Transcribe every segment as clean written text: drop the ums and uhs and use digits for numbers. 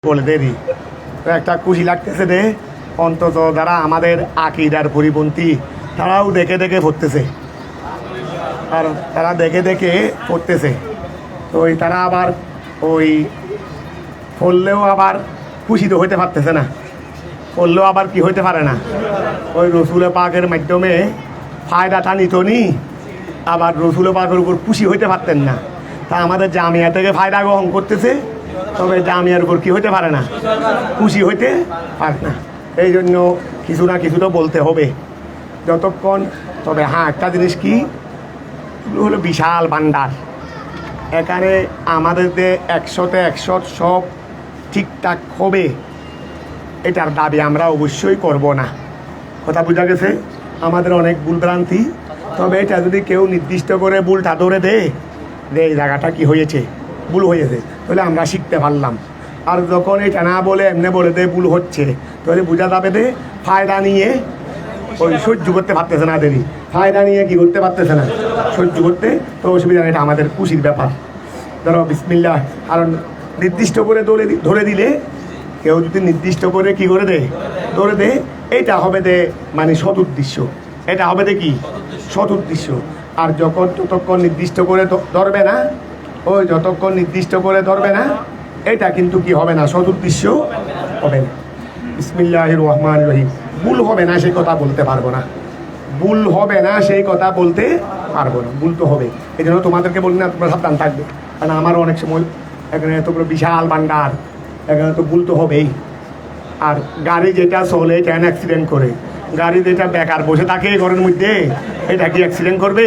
বলে দেরি একটা খুশি লাগতেছে রে, অন্তত যারা আমাদের আকীদার পরিপন্থী তারাও দেখে দেখে পড়তেছে, আর তারা দেখে দেখে পড়তেছে। তো ওই তারা আবার ওই পড়লেও আবার খুশি তো হইতে পারতেছে না, পড়লেও আবার কি হইতে পারে না, ওই রসুল পাকের মাধ্যমে ফায়দাটা নিত নি, আবার রসুল পাকের উপর খুশি হইতে পারতেন না। তা আমাদের জামিয়া থেকে ফায়দা গ্রহণ করতেছে, তবে জামিয়ার উপর কি হইতে পারে না, খুশি হইতে পারে না। এই জন্য কিছু না কিছু তো বলতে হবে যতক্ষণ। তবে হ্যাঁ, একটা জিনিস কি হলো, বিশাল ভান্ডার এখানে আমাদের যে 100-তে 100 সব ঠিকঠাক হবে এটার দাবি আমরা অবশ্যই করব না। কথা বোঝা গেছে? আমাদের অনেক ভুলভ্রান্তি, তবে এটা যদি কেউ নির্দিষ্ট করে ভুলটা ধরে দেয় যে এই জায়গাটা কি হয়েছে, ভুল হয়েছে, তাহলে আমরা শিখতে পারলাম। আর যখন এটা না বলে এমনি বলে দে ভুল হচ্ছে, তাহলে বোঝা যাবে যে ফায়দা নিয়ে ওই সহ্য করতে পারতেছে না, দেরি ফায়দা নিয়ে কি করতে পারতেছে না, সহ্য করতে। তো অসুবিধা নেই, এটা আমাদের খুশির ব্যাপার। ধরো বিসমিল্লাহ, কারণ নির্দিষ্ট করে ধরে দিলে, কেউ যদি নির্দিষ্ট করে কি করে দেয়, ধরে দে, এটা হবে দে মানে সৎ উদ্দেশ্য, এটা হবে দে কি সৎ উদ্দেশ্য। আর যতক্ষণ নির্দিষ্ট করে ধরবে না, ওই যতক্ষণ নির্দিষ্ট করে ধরবে না, এটা কিন্তু কি হবে না, সৎ উদ্দেশ্য হবে না। বিসমিল্লাহির রহমানির রহিম, ভুল হবে না সেই কথা বলতে পারবো না, ভুল হবে না সেই কথা বলতে পারবো না, ভুল তো হবে। এই জন্য তোমাদেরকে বলি না, তোমরা সাবধান থাকবে, কারণ আমারও অনেক সময় এখানে এত বড় বিশাল ভান্ডার, এখানে তো ভুল তো হবেই। আর গাড়ি যেটা চলে কেন অ্যাক্সিডেন্ট করে, গাড়ি যেটা বেকার বসে থাকে ঘরের মধ্যে, এটা কি অ্যাক্সিডেন্ট করবে?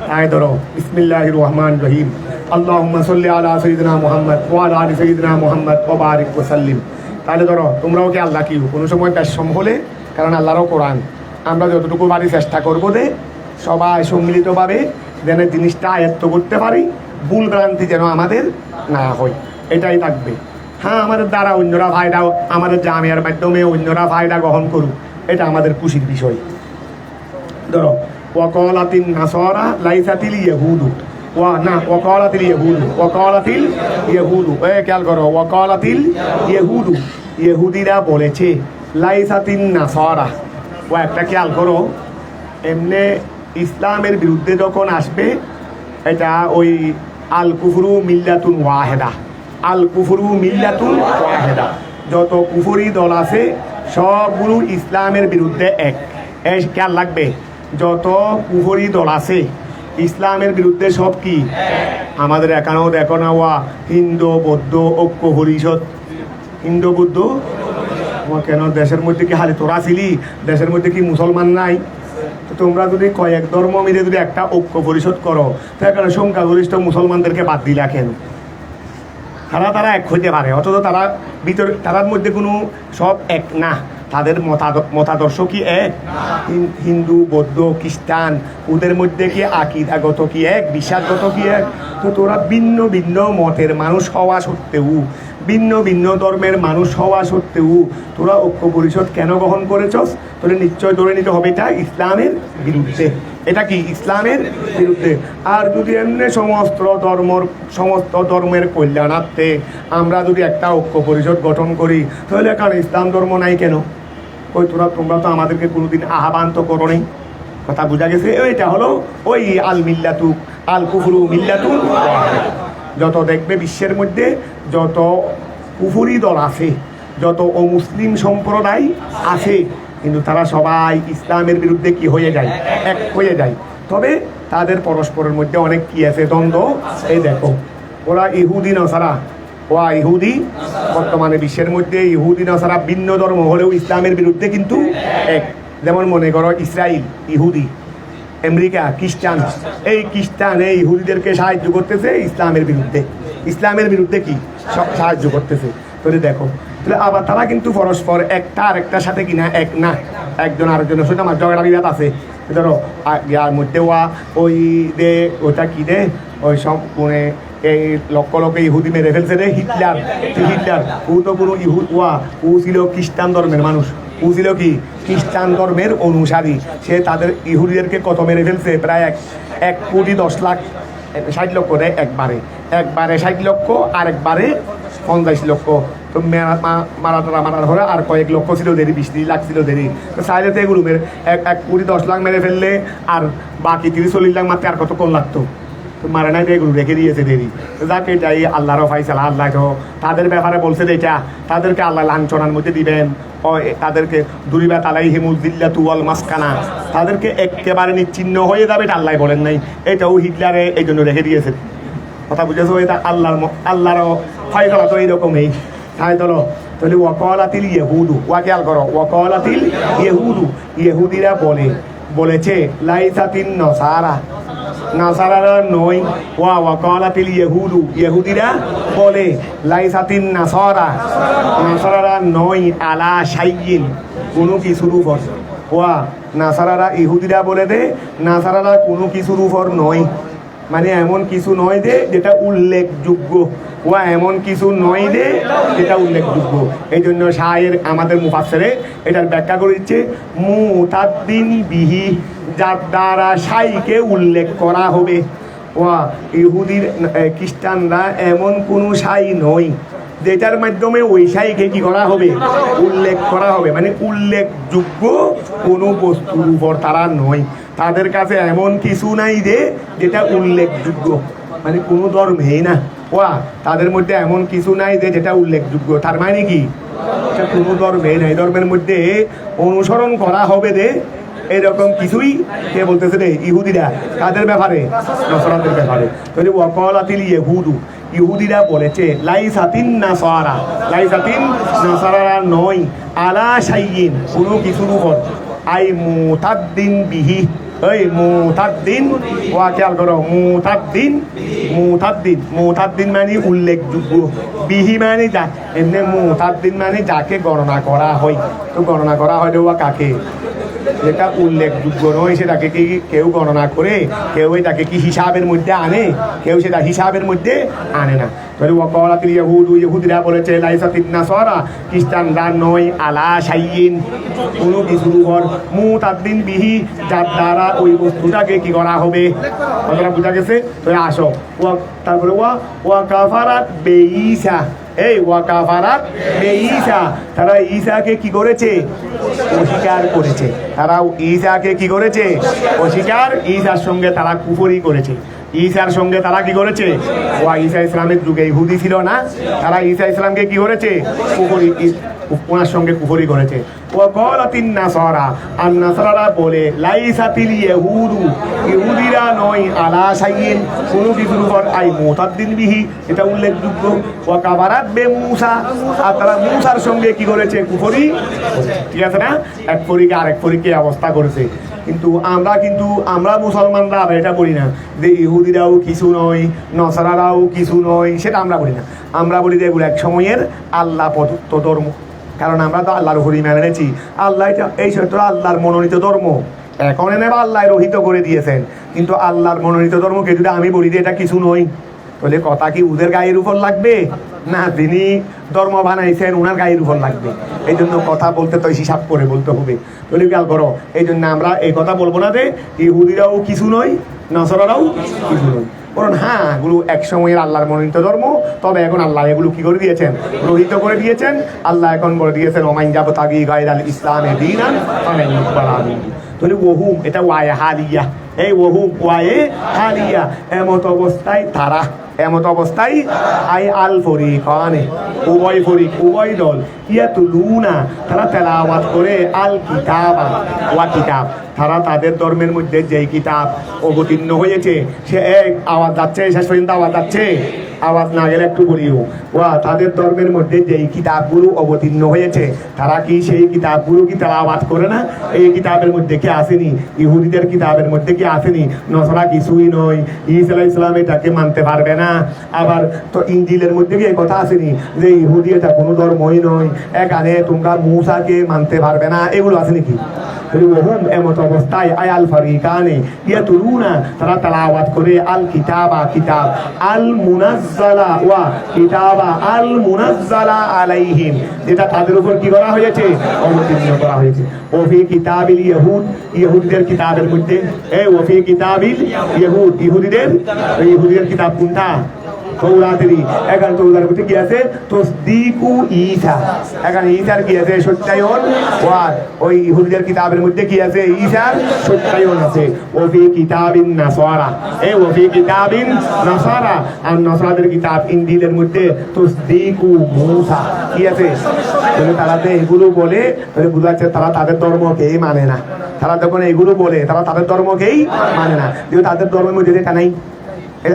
তাই ধরো বিসমিল্লাহির রহমানির রহিম, আল্লাহুম্মা সাল্লি আলা সাইয়্যিদিনা মুহাম্মদ ওয়া আলা আলি সাইয়্যিদিনা মুহাম্মদ ওয়া বারিক ওয়া সাল্লিম। তাহলে ধরো তোমরাও কি আল্লাহ কি কোনো সময় পেশম হলে, কারণ আল্লাহরও কোরআন, আমরা যতটুকু পারি চেষ্টা করবো যে সবাই সম্মিলিতভাবে যেন জিনিসটা আয়ত্ত করতে পারি, ভুল ভ্রান্তি যেন আমাদের না হয়, এটাই থাকবে। হ্যাঁ, আমাদের দ্বারা অন্যরা ফায়দা, আমাদের জামিয়ার মাধ্যমে অন্যরা ফায়দা গ্রহণ করুক, এটা আমাদের খুশির বিষয়। ধরো ওয়াকালাতিন নাসারা লাইসাতিল ইয়াহুদু, ওয়াকালাতিল ইয়াহুদু, ওয়াকালাতিল ইয়াহুদু, খেয়াল করো, ওয়াকালাতিল ইয়াহুদু, ইহুদিরা বলেছে, লাইসাতিন নাসারা। ও একটা খেয়াল করো, এমনি ইসলামের বিরুদ্ধে যখন আসবে, এটা ওই আল কুফরু মিল্লাতুন ওয়াহেদা, আল কুফরু মিল্লাতুন ওয়াহেদা, যত কুফরি দল আছে সবগুলো ইসলামের বিরুদ্ধে এক। এই খেয়াল রাখবে, যত কুফরি দল আছে ইসলামের বিরুদ্ধে সব কি আমাদের এখানেও দেখো না, ওয়া হিন্দু বৌদ্ধ ঐক্য পরিষদ, হিন্দু বৌদ্ধ, কেন দেশের মধ্যে কি হালি তোরা ছিলি, দেশের মধ্যে কি মুসলমান নাই? তো তোমরা যদি কয়েক ধর্ম মিলে যদি একটা ঐক্য পরিষদ করো, তো এখানে সংখ্যাগরিষ্ঠ মুসলমানদেরকে বাদ দিলা কেন? তারা এক হইতে পারে, অথচ তারা ভিতরে তাদের মধ্যে কোনো সব এক না, তাদের মতাদর্শ কি এক? হিন্দু বৌদ্ধ খ্রিস্টান ওদের মধ্যে কি আকীদাগত কি এক, বিশ্বাসগত কি এক? তো তোরা ভিন্ন ভিন্ন মতের মানুষ হওয়া সত্ত্বেও, ভিন্ন ভিন্ন ধর্মের মানুষ হওয়া সত্ত্বেও তোরা ঐক্য পরিষদ কেন গ্রহণ করেছস? তোরা নিশ্চয় ধরে নিতে হবে এটা ইসলামের বিরুদ্ধে, এটা কি ইসলামের বিরুদ্ধে। আর যদি এমনি সমস্ত ধর্মের কল্যাণার্থে আমরা যদি একটা ঐক্য পরিষদ গঠন করি, তাহলে কারণ ইসলাম ধর্ম নাই কেন? ওই তোমরা তো আমাদেরকে কোনোদিন আহ্বান তো করো নি। কথা বোঝা গেছে? এটা হলো ওই আল মিল্লাতু আল কুফরু মিল্লাতু। যত দেখবে বিশ্বের মধ্যে যত কুফরি দল আছে, যত অমুসলিম সম্প্রদায় আছে, কিন্তু তারা সবাই ইসলামের বিরুদ্ধে কি হয়ে যায়, এক হয়ে যায়। তবে তাদের পরস্পরের মধ্যে অনেক কি আছে, দ্বন্দ্ব। এই দেখো, ওরা ইহুদি নসারা, ইহুদি বর্তমানে বিশ্বের মধ্যে ইহুদি নসারা ভিন্ন ধর্ম হলেও ইসলামের বিরুদ্ধে কিন্তু এক। যেমন মনে করো ইসরায়েল ইহুদি, আমেরিকা খ্রিস্টান, এই খ্রিস্টান এই ইহুদিদেরকে সাহায্য করতেছে ইসলামের বিরুদ্ধে, ইসলামের বিরুদ্ধে কি সব সাহায্য করতেছে। তাহলে দেখো, তাহলে আবার তারা কিন্তু পরস্পর একটা আরেকটার সাথে কিনা এক না, একজন আরেকজনের সাথে আমার ঝগড়া বিবাদ আছে। ধরো ইয়ার মধ্যে ওই দে ওটা কি দে ওই সব মানে এই লক্ষ লক্ষ ইহুদি মেরে ফেলছে রে, হিটলার। ও তো কোনো ও ছিল খ্রিস্টান ধর্মের মানুষ, ও ছিল কি খ্রিস্টান ধর্মের অনুসারী। সে তাদের ইহুদিদেরকে কত মেরে ফেলছে, প্রায় 1,10,60,000 দেয় একবারে 60 লক্ষ, আর একবারে 50 লক্ষ। তো মারার হলে আর কয়েক লক্ষ ছিল দেরি, 20 লাখ ছিল দেরি। তো চাইলে তো এগুলো এক কোটি 10 লাখ মেরে ফেললে আর বাকি 30-40 লাখ মারতে আর কতক্ষণ লাগতো? তো মারে নাই, এগুলো রেখে দিয়েছে দেরি। যাকে এটাই আল্লাহরও ফাইসালা। আল্লাহ তো তাদের ব্যাপারে বলছে যে এটা তাদেরকে আল্লাহ লাঞ্ছনার মধ্যে দিবেন, তাদেরকে দুরিবা তালাই হিমুদ্দিল্লা তুয়াল মাসকানা, তাদেরকে একেবারে নিচ্ছিন্ন হয়ে যাবে, এটা আল্লাহ বলেন নাই। এটাও হিটলারে এই জন্য রেখে দিয়েছে। কথা বুঝেছো? এটা আল্লাহরও ফাইসালা তো এইরকমই। তাই চলো তাহলে ওয়াকালাতিল ইহুদু, ওয়াকিয়াল করো, ওয়াকালাতিল ইহুদু, ইহুদিরা বলেছে লাইসাতিন নাসারা, নাসারারা নয়। ওয়াকালাতিল ইহুদু, ইহুদিরা বলে লাইসাতিন নাসারা, নাসারারা নয় আলা শাইইন, কোনো কিছুর উপর। নাসারারা, ইহুদিরা বলে দে নাসারারা কোনো কিছুর উপর নয়, মানে এমন কিছু নয় যে যেটা উল্লেখযোগ্য, এমন কিছু নয় যে যেটা উল্লেখযোগ্য। এই জন্য শায়ের আমাদের মুফাসসিরে এটার ব্যাখ্যা করে দিচ্ছে মুতাদ্দিন বিহি, যার দ্বারা শাইকে উল্লেখ করা হবে। ইহুদির খ্রিস্টানরা এমন কোনো শাই নয় যেটার মাধ্যমে ওই শাইকে কি করা হবে? উল্লেখ করা হবে, মানে উল্লেখযোগ্য কোনো বস্তুর উপর তারা নয়। তাদের কাছে এমন কিছু নাই যে যেটা উল্লেখযোগ্য, মানে কোনো ধর্মেই না। তাদের মধ্যে এমন কিছু নাই যে যেটা উল্লেখযোগ্য। তার মানে কি? কোনো ধর্মে নাই, ধর্মের মধ্যে অনুসরণ করা হবে যে এরকম কিছুই কে বলতেছে রে? ইহুদিরা। কাদের ব্যাপারে? নসরাতের ব্যাপারে। তাহলে ওয়াকালাতিল ইহুদু, ইহুদিরা বলেছে লাইসাতিন নাসারা, লাইসাতিন নাসারারা নয় আলা শাইইন, কোনো কিছুর উপর। আই মুতাদ্দিন বিহি, এই মুতাদ্দিন, খেয়াল করো, মুতাদ্দিন মানে উল্লেখযোগ্য, বিহি মানে যা, এমনি মুতাদ্দিন মানে যাকে গণনা করা হয়। তো গণনা করা হয় কাকে? যেটা উল্লেখযোগ্য নয় সেটাকে কি কেউ গণনা করে? কেউ এটাকে কি হিসাবের মধ্যে আনে? কেউ সেটা হিসাবের মধ্যে আনে না। তাহলে ওয়াকালাতিল ইহুদু, ইহুদিরা বলেছে লাইসাতিন নাসারা, খ্রিস্টানরা নয় আলা শাইইন, কোনো কিছুর উপর, মুতাদ্দিন বিহি, যার দ্বারা ওই বস্তুটাকে কি করা হবে। কথাটা বোঝা গেছে? তো আসো তারপরে ওয়াকাফারাত বেঈসা, এই ওয়াকাফারাত বেঈসা, তারা ঈসাকে কি করেছে? অস্বীকার করেছে। তারা ঈসাকে কি করেছে? অস্বীকার। ঈসার সঙ্গে তারা কুফরি করেছে। ঈসার সঙ্গে তারা কি করেছে? ঈসা ইসলামের যুগে ইহুদি ছিল না, তারা ঈসা ইসলামকে কি করেছে? কুফরি, ওনার সঙ্গে কুফরি করেছে। ওয়াকালাতিন নাসারা, আর নাসারারা বলে লাইসাতিল ইহুদু, ইহুদিরা নয় আলা শাইইন, কোনো কিছুর উপর, আই মুতাদ্দিন বিহি, এটা উল্লেখযোগ্য। ওয়াকাফারাত বে মূসা, আর তারা মূসার সঙ্গে কি করেছে? কুফরি। ঠিক আছে না? এক পরীকে আরেক পরীকে অবস্থা করেছে। কিন্তু আমরা মুসলমানরা এটা বলি না যে ইহুদিরাও কিছু নয়, নসারারাও কিছু নয়, সেটা আমরা বলি না। আমরা বলি যে এগুলো এক সময়ের আল্লাহ প্রদত্ত ধর্ম, কারণ আমরা তো আল্লাহর উপরই মেনে নিয়েছি। আল্লাহ এই সত্য আল্লাহর মনোনীত ধর্ম, এখন এনে আল্লাহ রহিত করে দিয়েছেন। কিন্তু আল্লাহর মনোনীত ধর্মকে যদি আমি বলি যে এটা কিছু নয়, তাহলে কথা কি ওদের গায়ের উপর লাগবে? না, তিনি ধর্ম বানাইছেন ওনার গায়ের উপর লাগবে। এই জন্য কথা বলতে তো হিসাব করে বলতে হবে। তাহলে খেয়াল করো, এই জন্য আমরা এই কথা বলবো না যে ইহুদিরাও কিছু নয়, নসরারাও কিছু নয়। কারণ হ্যাঁ, এগুলো এক সময়ের আল্লাহর মনোনীত ধর্ম, তবে এখন আল্লাহ এগুলো কি করে দিয়েছেন? রহিত করে দিয়েছেন। আল্লাহ এখন বলে দিয়েছেন ওমাইন যাবতাগি গায়রাল ইসলামে দীনান ফালান ইকবালা মিনহু। তাহলে ওহুম, এটা ওয়ায়ে হালিয়া, এই ওহুম ওয়ায়ে হালিয়া, এমত অবস্থায় তারা, এমত অবস্থায় আই আল ফরিকানে, উভয় ফরিক, উভয় দল, ইয়াতুলুনা, তারা তেলাওয়াত করে, আল কিতাবা, ওয়া কিতাব, তারা তাদের ধর্মের মধ্যে যেই কিতাব অবতীর্ণ হয়েছে, সে এক আওয়াজ যাচ্ছে, শেষ পর্যন্ত আওয়াজ যাচ্ছে, আওয়াজ না গেলে একটু বলিও। তাদের ধর্মের মধ্যে যেই কিতাবগুলো অবতীর্ণ হয়েছে, তারা কি সেই কিতাবগুলো কি তেলাওয়াত করে না? এই কিতাবের মধ্যে কি আসেনি? ইহুদিদের কিতাবের মধ্যে কি আসেনি? নসরা কিছুই নয়, ঈসা আলাইহিস সালাম এটাকে মানতে পারবে না। আবার তো ইনজিলের মধ্যে কি এই কথা আসেনি যে ইহুদি এটা কোনো ধর্মই নয়, এখানে তোমরা মূসাকে মানতে পারবে না? এগুলো আছে নাকি? ওহুম, এমত অবস্থায় আয় আল ফারিকানে ইয়াতুলুনা, তারা তেলাওয়াত করে, আল কিতাবা, কিতাব, আল মুনাজ্জালা, ওয়া কিতাবা আল মুনাজ্জালা আলাইহিম, যেটা তাদের উপর কি করা হয়েছে? অবতীর্ণ করা হয়েছে। ওফি কিতাবিল ইহুদ, ইহুদিদের কিতাবের মধ্যে, ওফি কিতাবিল ইহুদ, ইহুদিদের কিতাব কোনটা? তৌরাতেরই এখানে তৌরাতের মধ্যে কি আছে তসদিকু ঈসা এখানে ঈসার কি আছে সত্যায়ন ওয়ার ওই ইহুদিদের কিতাবের মধ্যে কি আছে ঈসার সত্যায়ন আছে ওফি কিতাবিন নাসারা এই ওফি কিতাবিন নাসারা আর নাসারাদের কিতাব ইনজিলের মধ্যে তসদিকু মূসা কি আছে তারা এগুলো বলে বুঝা যাচ্ছে তারা তাদের ধর্মকেই মানে না তারা যখন এগুলো বলে তারা তাদের ধর্মকেই মানে না যেহেতু তাদের ধর্মের মধ্যে যেটা নাই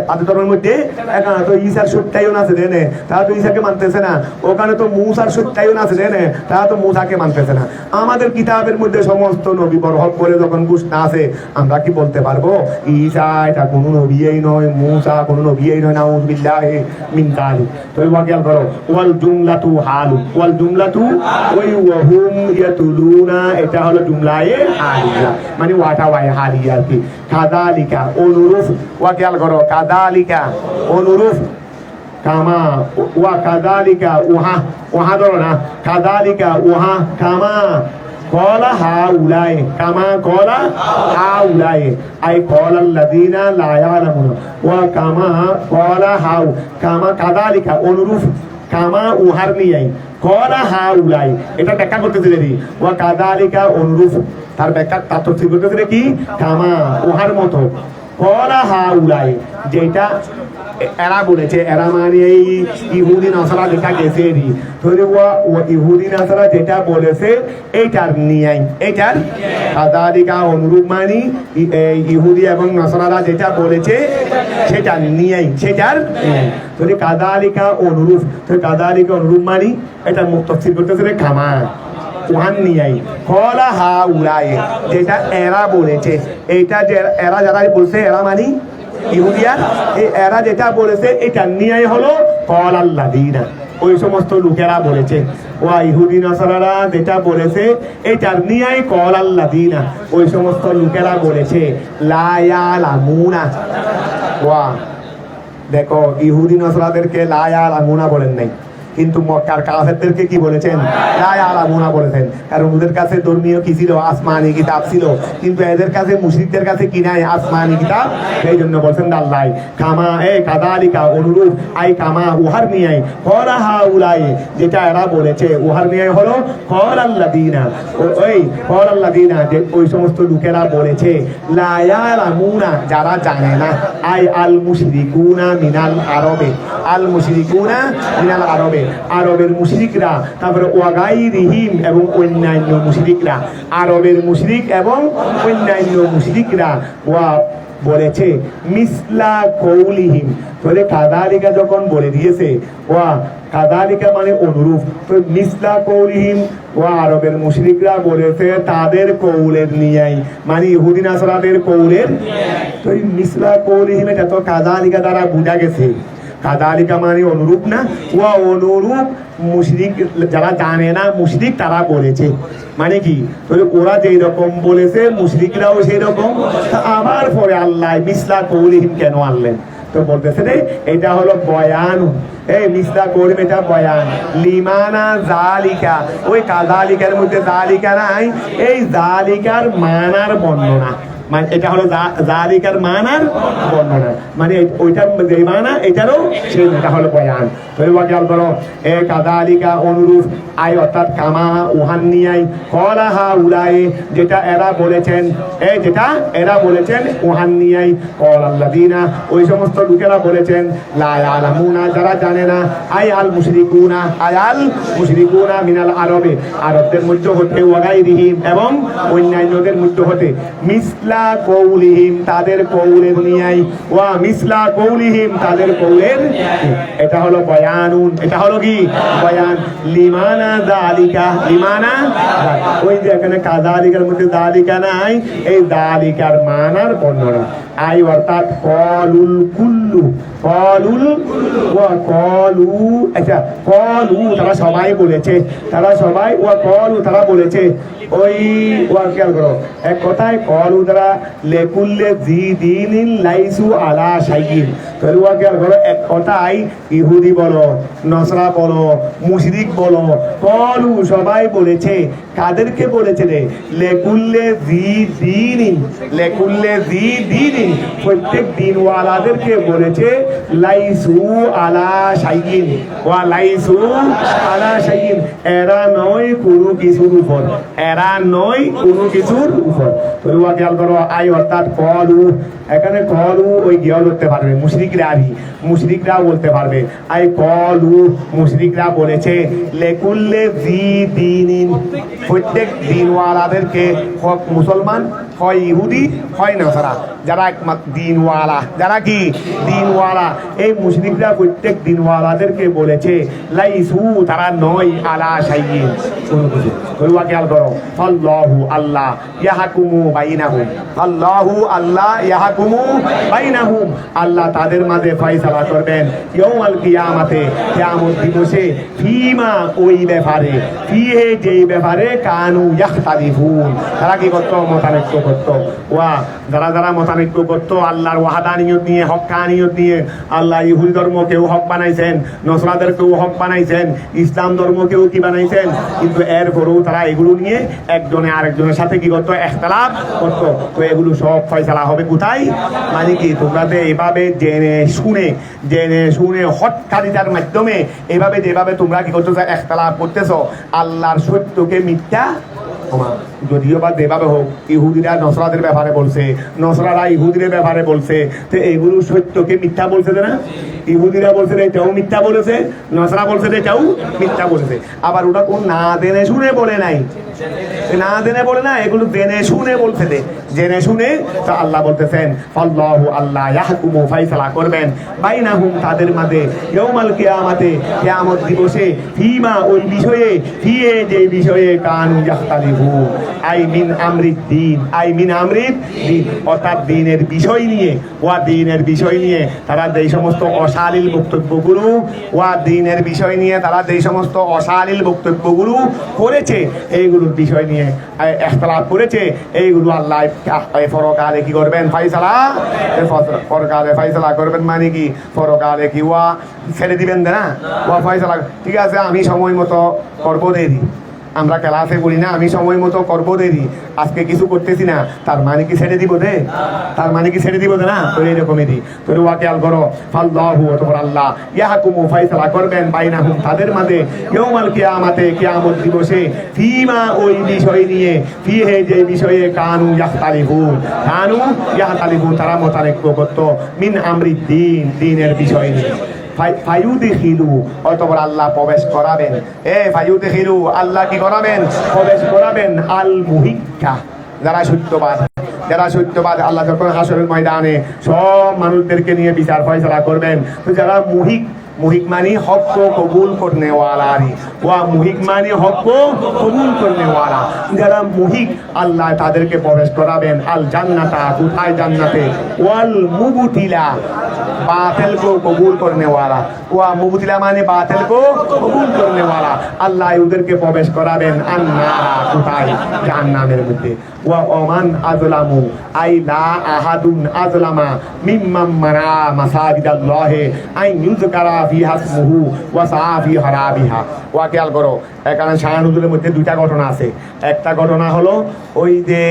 তাদের ধর্মের মধ্যে এখানে তো ঈসার সত্যায়ন আছে দেনে তারা তো ঈসাকে মানতেছে না ওখানে তো মূসার সত্যায়ন আছে দেনে তারা তো মূসাকে মানতেছে না আমাদের কিতাবের মধ্যে সমস্ত নবী বরহক করে যখন ঘোষণা আছে আমরা কি বলতে পারবো ঈসা এটা কোনো নবীই নয় মূসা কোনো নবীই নয় নাউযুবিল্লাহি মিন যালিক তো ওয়াকিয়াল করো ওয়াল জুমলাতু হালু ওয়াল জুমলাতু ওই ওয়াহুম ইয়াতুলুনা এটা হলো জুমলায়ে হালিয়া মানে ওয়াটা ওয়াই হালিয়া আর কি কাযালিকা অনুরূপ ওয়াকিয়াল করো কাদালিকা অনুরূপ কামা ওয়া কাদালিকা উহা ধরো না কাদালিকা উহা কামা কলা হাউলাই কামা কলা হাউলাই আই কলাল্লাযীনা লা ইয়ালামুন ওয়া কামা কলা হাউ কামা কাদালিকা অনুরূপ কামা উহার নিয়াই কলা হাউলাই এটা ব্যাখ্যা করতেছে দেরি ওয়া কাদালিকা অনুরূপ তার ব্যাখ্যা তার তফসীর করতেছে কি কামা উহার মতো কলা হাউলাই যেটা এরা বলেছে এরা মানে এই ইহুদি নাসারা দেখা গেছে ও ইহুদি নাসারা যেটা বলেছে এইটার নিয়াই এইটার কাদালিকা অনুরূপ মানি ইহুদি এবং নাসারারা যেটা বলেছে সেটা নিয়াই সেটার নিয়াই কাদালিকা অনুরূপ কাদালিকা অনুরূপ মানি এটা তফসীর করতেছে রে কামা ওহান নিয়াই কলা হাউলাই যেটা এরা বলেছে এইটা যে এরা যারা বলছে এরা মানি ইহুদিয়ার এই এরা যেটা বলেছে এটা নিয়াই হলো কলাল্লাযীনা ওই সমস্ত লোকেরা বলেছে ওয়া ইহুদি নাসারারা যেটা বলেছে এটার নিয়াই কলাল্লাযীনা ওই সমস্ত লোকেরা বলেছে লা ইয়ালামুনা ওয়া দেখো ইহুদি নাসারাদেরকে লা ইয়ালামুনা বলেন নাই কিন্তু মক্কার কাফেরদেরকে কি বলেছেন লা ইয়ালামুনা বলেছেন কারণ ওদের কাছে ধর্মীয় কি ছিল আসমানি কিতাব ছিল কিন্তু এদের কাছে মুশরিকদের কাছে কি নাই আসমানি কিতাব সেই জন্য বলেন আল্লাহ কামা কাদালিকা অনুরূপ আই কামা উহার নিয়াই কলা হাউলাই যেটা এরা বলেছে উহার নিয়াই হলো কলাল্লাযীনা ওই কলাল্লাযীনা যে ওই সমস্ত লোকেরা বলেছে লা ইয়ালামুনা যারা জানে না আই আল মুশরিকুনা মিনাল আরবে আল মুশরিকুনা মিনাল আরবে আরবের মুশরিকরা তারপরে ওয়াগাইরিহিম এবং অন্যান্য মুশরিকরা আরবের মুশরিক এবং অন্যান্য মুশরিকরা ওয়া বলেছে মিসলা কৌলিহিম তাহলে কাদালিকা যখন বলে দিয়েছে ওয়া কাদালিকা মানে অনুরূপ তো মিসলা কৌলিহিম ওয়া আরবের মুশরিকরা বলেছে তাদের কৌলের নিয়াই মানে ইহুদি নাসারাদের কৌলের তো এই মিসলা কৌলিহিম এটা তো কাদালিকা দ্বারা বোঝা গেছে কাদালিকা মানে অনুরূপ না ওয়া অনুরূপ মুশরিক যারা জানে না মুশরিক তারা বলেছে মানে কি ওরা যেই রকম বলেছে মুশরিকরাও সেই রকম আবার পরে আল্লাহ মিসলা কৌলিহিম কেন আনলেন তো বলতেছে রে এটা হলো বয়ান এই মিসলা কৌলিম এটা বয়ান লিমানা জালিকা ওই কাদালিকার মধ্যে জালিকা নাই এই জালিকার মানার বর্ণনা মানে এটা হলো জালিকার মানার বর্ণনা মানে ওইটার যে মানা এটারও সেই এটা হলো বয়ান খেয়াল করো কাদালিকা অনুরূপ আই অর্থাৎ কামা উহান নিয়াই কলা হাউলাই যেটা এরা বলেছেন যেটা এরা বলেছেন উহান নিয়াই কলাল্লাযীনা ওই সমস্ত লোকেরা বলেছেন লা ইয়ালামুনা যারা জানে না আই আল মুশরিকুনা মিনাল আরবে আরবদের মধ্যে হতে ওয়াগাইরিহিম এবং অন্যান্যদের মধ্যে হতে মিসলা কৌলিহিম তাদের কৌলের নিয়াই ওয়া মিসলা কৌলিহিম তাদের কৌলের এটা হলো বয়ানুন এটা হলো কি বয়ান লিমানা যালিকা লিমানা ওই যে এখানে কাদালিকার মধ্যে যালিকা নাই এই যালিকার মানার বর্ণনা আই অর্থাৎ কলুল কুল্লু ওয়া কলু আচ্ছা কলু তারা সবাই বলেছে তারা বলেছে ওই ওয়া খেয়াল করো এক কথায় কলু তারা লেকুল্লে জি দিনিন লাইসু আলা শাইইন তাহলে ওয়া খেয়াল করো, এক কথাই ইহুদি বলো, নসরা বলো, মুশরিক বলো, কলু সবাই বলেছে। কাদেরকে বলেছে রে? লেকুল্লে জি দিনিন, লেকুল্লে জি দিনিন, প্রত্যেক দিনওয়ালাদেরকে বলেছে লাইসু আলা শাইইন ওয়া লাইসু আলা শাইইন, এরা নয় কোনো কিছুর উপর, এরা নয় কোনো কিছুর উপর। তো ওয়া খেয়াল করো, আই অর্থাৎ কলু, এখানে কলু ওই গিয়ে বলতে পারবে মুশরিকরা, মুশরিকরা বলতে পারবে। আই কলু মুশরিকরা বলেছে লেকুল্লে জি দিনিন, প্রত্যেক দিনওয়ালাদেরকে, হক মুসলমান হয় ইহুদি হয় নাসারা, যারা একমাত্র দিনওয়ালা, যারা কি দিনওয়ালা, এই মুশরিকরা প্রত্যেক দিনওয়ালাদেরকে বলেছে লাইসু, তারা নয় আলা শাইইন কোনো কিছু। ওয়া খেয়াল করো, আল্লাহু আল্লাহ ইয়াহকুমু বাইনাহুম, আল্লাহু আল্লাহ ইয়াহকুমু বাইনাহুম, আল্লাহ তাদের মাঝে ফয়সালা করবেন ইয়াউমাল কিয়ামাতে, কিয়ামত দিবসে, ফিমা ওই ব্যাপারে, ফিহে যেই ব্যাপারে কানু ইয়াখতালিফুন, তারা কি করতো? মতানৈক্য করতো। ওয়া যারা যারা মতানৈক্য করতো আল্লাহর ওয়াহাদানিয়ত নিয়ে, হক্কানিয়ত নিয়ে, আল্লাহ ইহুদি ধর্মকেও হক বানাইছেন, নসরাদেরকেও হক বানাইছেন, ইসলাম ধর্মকেও কি বানাইছেন, কিন্তু এরপরেও তারা এগুলো নিয়ে একজনে আরেকজনের সাথে কি করতো? ইখতিলাফ করতো। তো এগুলো সব ফয়সালা হবে কোথায়? মানে কি তোমরা যে এভাবে জেনে শুনে হটকারিতার মাধ্যমে এভাবে যেভাবে তোমরা কি করতেছো? ইখতিলাফ করতেছো, আল্লাহর সত্যকে মিথ্যা, যদিও বা যেভাবে হোক, ইহুদিরা নসরাদের ব্যাপারে বলছে, নসরারা ইহুদিদের ব্যাপারে বলছে, তো এইগুলো সত্যকে মিথ্যা বলছে না? ইহুদিরা বলছে এটাও মিথ্যা বলেছে, নসরা বলছে এটাও মিথ্যা বলেছে। আবার ওটা কোন না জেনে শুনে বলে নাই, না জেনে বলে না, এগুলো জেনে শুনে বলছে, জেনে শুনে। তো আল্লাহ বলতেছেন আল্লাহু আল্লাহ ইয়াহকুমু, ফয়সালা করবেন বাইনাহুম, তাদের মাঝে, ইয়াউমাল কিয়ামাতে, কিয়ামত দিবসে, ফিমা ওই বিষয়ে, ফিয়ে যে বিষয়ে Kanu ইয়াখতালিফুন, I mean আমরিদ Din, I mean আমরিদ দ্বীন, অর্থাৎ দ্বীনের বিষয় নিয়ে, ওয়া দ্বীনের বিষয় নিয়ে তারা যেই সমস্ত অশালীল বক্তব্যগুলো, ওয়া দ্বীনের বিষয় নিয়ে তারা যেই সমস্ত অশালীল বক্তব্যগুলো করেছে, এইগুলোর বিষয় নিয়ে ইখতিলাফ করেছে, এইগুলো আল্লাহ পরকালে কি করবেন? ফয়সালা, পরকালে ফয়সালা করবেন। মানে কি পরকালে কি ওয়া ছেড়ে দিবেন না, ওয়া ফয়সালা, ঠিক আছে আমি সময় মতো করবো দেরি, আমরা ক্লাসে বলি না আমি সময় মতো করবো দেরি, আজকে কিছু করতেছি না, তার মানে কি ছেড়ে দিব দে? তার মানে কি ছেড়ে দিব দে না? তো এইরকমেরই। তো ওয়া খেয়াল করো, আল্লাহু অতঃপর আল্লাহ ইয়াহকুমু, ফয়সালা করবেন বাইনাহুম, তাদের মাঝে, ইয়াউমাল কিয়ামাতে, কিয়ামত দিবসে, ফিমা ওই বিষয় নিয়ে, ফিহে যে বিষয়ে কানু ইয়াখতালিফুন, কানু ইয়াখতালিফুন, তারা মতানৈক্য করত, মিন আমরিদ দ্বীন, দ্বীনের বিষয় নিয়ে। ফায়ুদখিলু, অতঃপর আল্লাহ প্রবেশ করাবেন, ফায়ুদখিলু, আল্লাহ কি করাবেন? প্রবেশ করাবেন আল মুহিক্কা, যারা সত্যবাদ, যারা সত্যবাদ, আল্লাহ যখন হাসরের ময়দানে সব মানুষদেরকে নিয়ে বিচার ফয়সালা করবেন, তো যারা मुहिक मानी हक को कबूल करने वाला री, वह मुहिक मानी हक को कबूल करने वाला, जरा मुहिक अल्लाह तादेर के प्रवेश कराबेन अल जन्नता, कोथाय जन्नते, वल मुबतिला, बातिल को कबूल करने वाला, वह मुबतिला माने बातिल को कबूल करने वाला, अल्लाह उधर के प्रवेश कराबेन अन्नारा, कोथाय जहन्नामेर मध्य। वह ओमान अज़लामु आई ला अहादुन अज़लामा मिम्मन मना मसाजिदाल्लाह आई युज़करा ফিহা ইসমুহু ওয়া সাআ ফি হারাবিহা। ওয়া খেয়াল করো, এখানে শাহ নজরুলের মধ্যে দুইটা ঘটনা আছে। একটা ঘটনা হলো ওই যে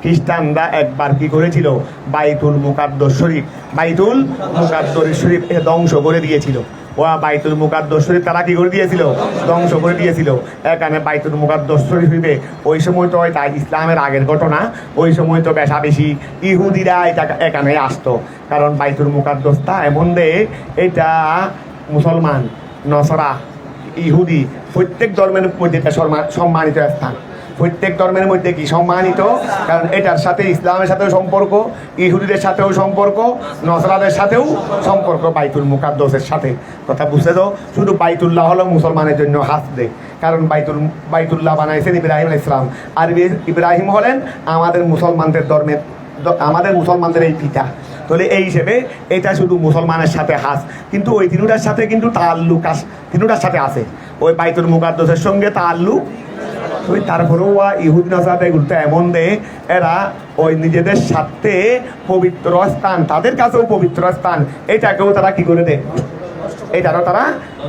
খ্রিস্টানরা একবার কি করেছিল, বাইতুল মুকাদ্দাস শরীফ, বাইতুল মুকাদ্দাস শরীফ ধ্বংস করে দিয়েছিল। ওয়া বাইতুল মুকাদ্দাস শরীফ তারা কি করে দিয়েছিল? ধ্বংস করে দিয়েছিল। এখানে বাইতুল মুকাদ্দাস শরীফে ওই সময় তো এটা ইসলামের আগের ঘটনা, ওই সময় তো বেশি ইহুদিরা এটা এখানে আসতো, কারণ বাইতুল মুকাদ্দাসটা এমন দে, এটা মুসলমান, নসরা, ইহুদি প্রত্যেক ধর্মের মধ্যে এটা সম্মানিত স্থান, প্রত্যেক ধর্মের মধ্যে কি সম্মানিত, কারণ এটার সাথে ইসলামের সাথেও সম্পর্ক, ইহুদিদের সাথেও সম্পর্ক, নসরাদের সাথেও সম্পর্ক, বাইতুল মুকাদ্দাসের সাথে। কথা বুঝতে তো, শুধু বাইতুল্লাহ হলো মুসলমানের জন্য হাসদে, কারণ বাইতুল্লাহ বানাইছেন ইব্রাহিম আলাইহিস সালাম, আর ইব্রাহিম হলেন আমাদের মুসলমানদের ধর্মের, আমাদের মুসলমানদের এই পিতা। তাহলে এই হিসেবে এটা শুধু মুসলমানের সাথে হাস, কিন্তু ওই তিনটার সাথে কিন্তু তাল্লুক তিনটার সাথে আছে। ওই বাইতুল মুকাদ্দাসের সঙ্গে তাল্লুক ওই তারপরেও ইহুদি নাসারা এগুলো তো এমন দেয়, এরা ওই নিজেদের স্বার্থে পবিত্র স্থান, তাদের কাছেও পবিত্র স্থান, এটাকেও তারা কি করে দেয়, এটারও তারা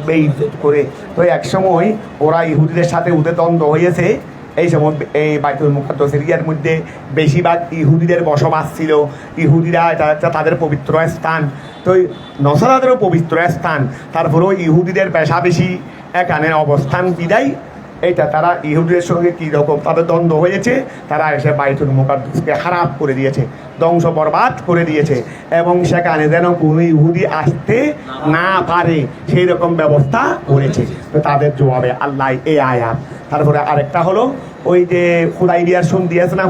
বেইজ্জত করে। তো এক সময় ওরা ইহুদিদের সাথে ওদের দ্বন্দ্ব হয়েছে। এই সময় এই বাইতুল মুকাদ্দাস এরিয়ার মধ্যে বেশিরভাগ ইহুদিদের বসবাস ছিল। ইহুদিরা এটা তাদের পবিত্র স্থান, তো নসারাদেরও পবিত্র স্থান, তারপরেও ইহুদিদের পেশা বেশি এখানে অবস্থান বিদায় এটা তারা ইহুদিদের সঙ্গে কীরকম তাদের দ্বন্দ্ব হয়েছে, তারা এসে বাইতুল মুকাদ্দাসকে খারাপ করে দিয়েছে, ধ্বংস বরবাদ করে দিয়েছে, এবং সেখানে যেন কোনো ইহুদি আসতে না পারে সেই রকম ব্যবস্থা করেছে। তো তাদের জবাবে আল্লাহ এই আয়াত। তারপরে আরেকটা হলো ওই যে হুদাইবিয়ার সন্ধি আছে না,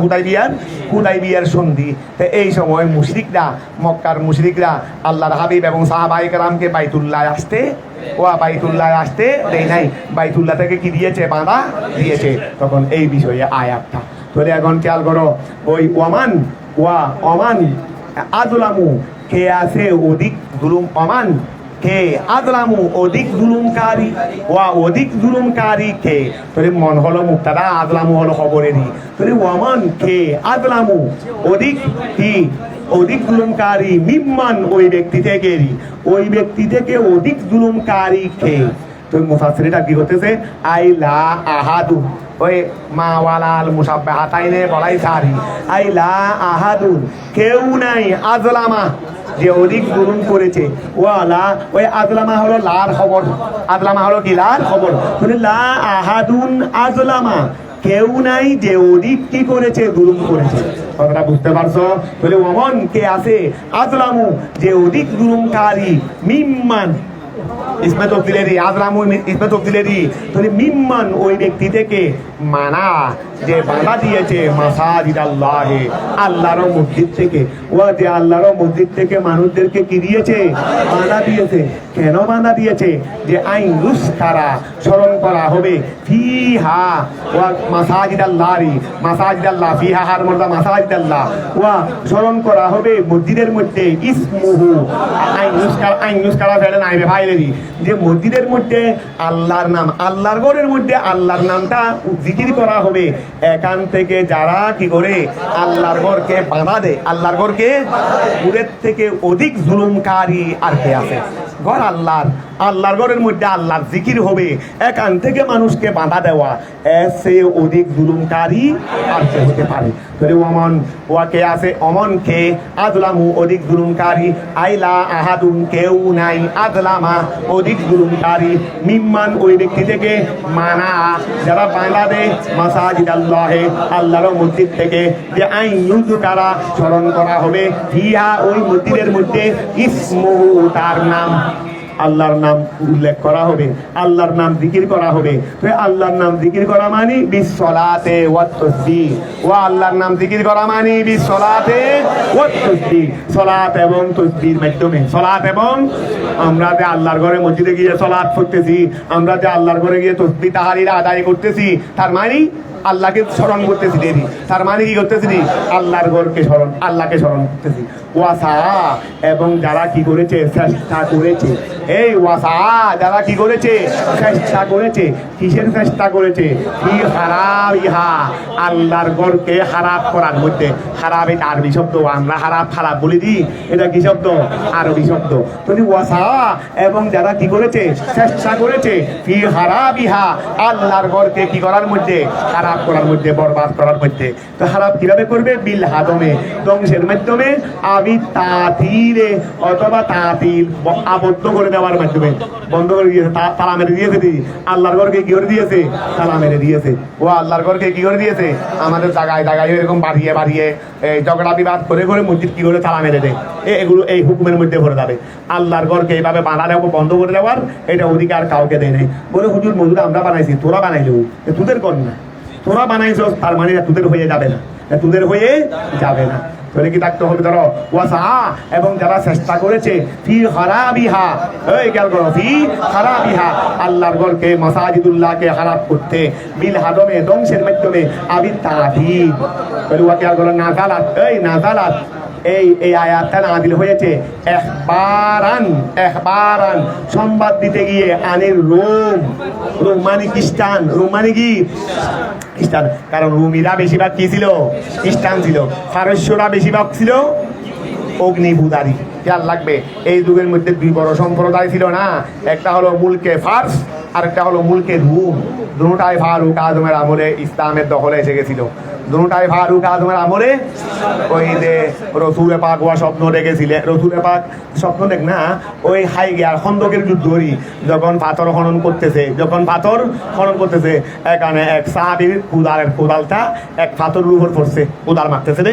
হুদাইবিয়ার সন্ধি। তো এই সময় মুশরিকরা, মক্কার মুশরিকরা আল্লাহর হাবিব এবং সাহাবায়ে কেরামকে বাইতুল্লাহ আসতে দেয় নাই, বাইতুল্লাহ থেকে কি দিয়েছে, বাধা দিয়েছে। তখন এই বিষয়ে আয়াতটা তোরে এখন খেয়াল করো, ওই অমান আযলামু, কে আছে অধিক জুলুম, অমান কে আযলামু অধিক জুলুমকারী, অধিক জুলুমকারী কে, তোর মন হলো মুক্তাদা, আযলামু হলো খবরেরই, তোর ওয়ামান কে আযলামু অধিক কি, অধিক জুলুমকারী, মিম্মান ওই ব্যক্তি থেকে অধিক জুলুমকারী কে। তো মুফাসসিররা কি করতেছে, আইলা আহাদু, ওই মাওয়ালাল মুসাব্বাহাতাইনে বলাই সারি, আইলা আহাদুন, কেউ নাই, আযলামা যে অধিক জুলুম করেছে, ওয়ালা ওই আযলামা হলো লার খবর, আযলামা হলো কি, লার খবর, লা আহাদুন আযলামা, কেউ নাই যে অধিক কি করেছে, জুলুম করেছে। কথাটা বুঝতে পারছো? বলে ওমন কে আছে, আযলামু যে অধিক জুলুমকারী, মিম্মান ইসমে তফসিলেরই, আযলামু ইসমে তফসিলেরই, তাহলে মিম্মান ওই ব্যক্তি থেকে, মানা যে বাধা দিয়েছে, মাসাজিদাল্লাহে আল্লাহর মসজিদ থেকে, ও যে আল্লাহর মসজিদ থেকে মানুষদেরকে কি দিয়েছে, বাধা দিয়েছে। কেন বাধা দিয়েছে, যে আইন রুস্কারা স্মরণ করা হবে, ফিহা ওয়া মাসাজিদাল্লাহি, মাসাজিদাল্লাহ ফিহা হার মর্দা মাসাজিদাল্লাহ, ওয়া স্মরণ করা হবে মসজিদের মধ্যে, ইসমুহু আইন রুস্কারা ফেলে নাই রে ভাই, যে মসজিদের মধ্যে আল্লাহর নাম, আল্লাহর ঘরের মধ্যে আল্লাহর নামটা জিকির করা হবে। এখান থেকে যারা কি করে আল্লাহর ঘরকে বাধা দেয়, আল্লাহর ঘরকে দূরের থেকে অধিক জুলুমকারী আর কে আছে, ঘর আল্লাহর ঘরের মধ্যে আল্লাহর জিকির হবে, এখান থেকে মানুষকে বাধা দেওয়া, এসে অধিক জুলুমকারী আর কে হতে পারে। তাহলে ওমন ওয়াকে আছে, অমন কে আযলামু অধিক জুলুমকারী, আইলা আহাদুন কেউ নাই, আযলামা অধিক জুলুমকারী, মিম্মান ওই ব্যক্তি থেকে, মানা যারা বাধা দেয়, মাসাজিদাল্লাহে আল্লাহর মসজিদ থেকে, যে আইন ইউযকারা স্মরণ করা হবে, ফিহা ওই মসজিদের মধ্যে, ইসমুহু তার নাম, আল্লাহর নাম উল্লেখ করা হবে, আল্লাহর নাম জিকির করা হবে। তো আল্লাহর নাম জিকির করা মানে বিসসালাতে ওয়াত তাসবিহ, ওয়া আল্লাহর নাম জিকির করা মানে বিসসালাতে ওয়াত তাসবিহ, সালাত এবং তাসবিহর মাধ্যমে, সালাত এবং আমরা যে আল্লাহর ঘরে মসজিদে গিয়ে সালাত পড়তেছি, আমরা যে আল্লাহর ঘরে গিয়ে তাসবিহ তাহলিল আদায় করতেছি, তার মানে আল্লাহকে স্মরণ করতেছি দেরি, তার মানে কি করতেছি, আল্লাহর ঘরকে স্মরণ, আল্লাহকে স্মরণ করতেছি। ওয়াসা এবং যারা কি করেছে, চেষ্টা করেছে, এই ওয়াসা যারা কি করেছে, চেষ্টা করেছে, কিসের চেষ্টা করেছে, কি খারাপ, ইহা আল্লাহর ঘরকে খারাপ করার মধ্যে, খারাপ এটা আরবি শব্দ, আমরা খারাপ বলে দিই, এটা কি শব্দ, আরবি শব্দ। তুমি ওয়াসা এবং যারা কি করেছে, চেষ্টা করেছে, কি খারাপ, ইহা আল্লাহর ঘরকে কি করার মধ্যে, খারাপ করার মধ্যে, বরবাদ করার মধ্যে। তো খারাপ কিভাবে করবে, বিল হাদমে ধ্বংসের মাধ্যমে, আবি তাতিলে অথবা তাতিল আবদ্ধ করে দেওয়ার মাধ্যমে, বন্ধ করে দিয়েছে, তালা মেরে দিয়েছে, আল্লাহর ঘরকে কি করে দিয়েছে, তালা মেরে দিয়েছে। ও আল্লাহর ঘরকে কি করে দিয়েছে, আমাদের জায়গায় এরকম বাড়িয়ে ঝগড়া বিবাদ করে মসজিদ কি করে তালা মেরে দেয়, এগুলো এই হুকুমের মধ্যে ভরে যাবে। আল্লাহর ঘরকে এইভাবে বাধা দেওয়া, বন্ধ করে দেওয়ার এটা অধিকার কাউকে দেয় নাই। বলে হুজুর মজুর আমরা বানাইছি, তোরা বানাইলেও তোদের কর না, তোরা বানাইছ তার মানে তোদের হয়ে যাবে না, তোদের হয়ে যাবে না। তাহলে কি থাকতে হবে, ধরো ওয়াসা এবং যারা চেষ্টা করেছে, ফি খারাবিহা, এই খেয়াল করো, ফি খারাবিহা আল্লাহর ঘরকে, মাসাজিদুল্লাহকে খারাপ করতে, বিল হাদমে ধ্বংসের মাধ্যমে, আবি তাদিদ। তাহলে ওয়া খেয়াল করো, নাজালাত, এই নাজালাত এই আয়াতটা নাযিল হয়েছে এখবারান সংবাদ দিতে গিয়ে, আনির রোম রুম মানে খ্রিস্টান, রুম মানে কি খ্রিস্টান, কারণ রুমিরা বেশিরভাগ কি ছিল, খ্রিস্টান ছিল। ফারস্যরা বেশিরভাগ ছিল অগ্নিপূজারী। খেয়াল লাগবে, এই যুগের মধ্যে দুই বড় সম্প্রদায় ছিল না, একটা হলো মুলকে ফার্স আর একটা হলো মুলকে রুম। দুটাই ফারুক আজমের আমলে ইসলামের দখলে এসে গেছিল। দুটাই ফারুক আজমের আমলে ওই যে রসুলে পাক ওয়া স্বপ্ন দেখেছিলেন, রসুলে পাক স্বপ্ন দেখ না, ওই হাই গিয়ার খন্দকের যুদ্ধই যখন পাথর খনন করতেছে, এখানে এক সাহাবীর কোদালটা এক পাথরের উপর পড়ছে, কোদাল মারতেছে রে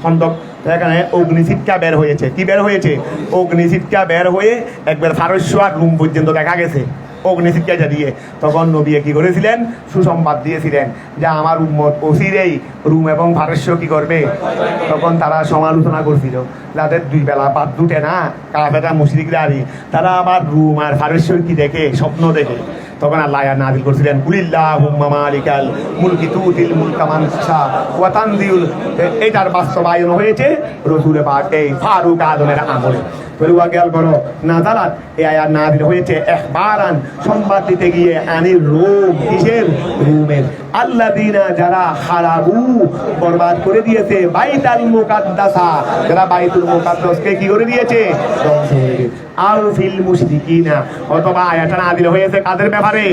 খন্দক, এখানে অগ্নিশিক্ষা বের হয়েছে। কি বের হয়েছে? অগ্নিশিক্ষা বের হয়ে একবার ফারস্য আর রুম পর্যন্ত দেখা গেছে অগ্নিশিক্ষাটা দিয়ে। তখন নবী কি করেছিলেন? সুসংবাদ দিয়েছিলেন যে আমার উম্মত অচিরেই রুম এবং ফারস্য কি করবে। তখন তারা সমালোচনা করছিল, যাদের দুই বেলা বাদ দুটে না, কাফেররা মুশরিকরা, তারা আবার রুম আর ফারস্য কি দেখে, স্বপ্ন দেখে। তখন আল্লাহ আয়াত নাযিল করেছিলেন, কুলিল্লাহুম্মা মালিকাল মুলকি তুতিল মুলকা মান তাশা ওয়া তানজিউল। এটার বাস্তবায়ন হয়েছে রাসূল পাক এই ফারুক আজমের আমলে। বলুয়া খেয়াল করো, নাজালাত এই আয়াত নাযিল হয়েছে ইখবারান, সংবাদ দিতে গিয়ে, আনির রূম, কিসের? রুমের। আল্লাযিনা, যারা খারাবু, বরবাদ করে দিয়েছে, বাইতুল মুকাদ্দাসা, যারা বাইতুল মুকাদ্দাসকে কি করে দিয়েছে? ধ্বংস করে দিয়েছে। আও ফিল মুশরিকিনা, অথবা আয়াতটা নাযিল হয়েছে কাদের ব্যাপারে?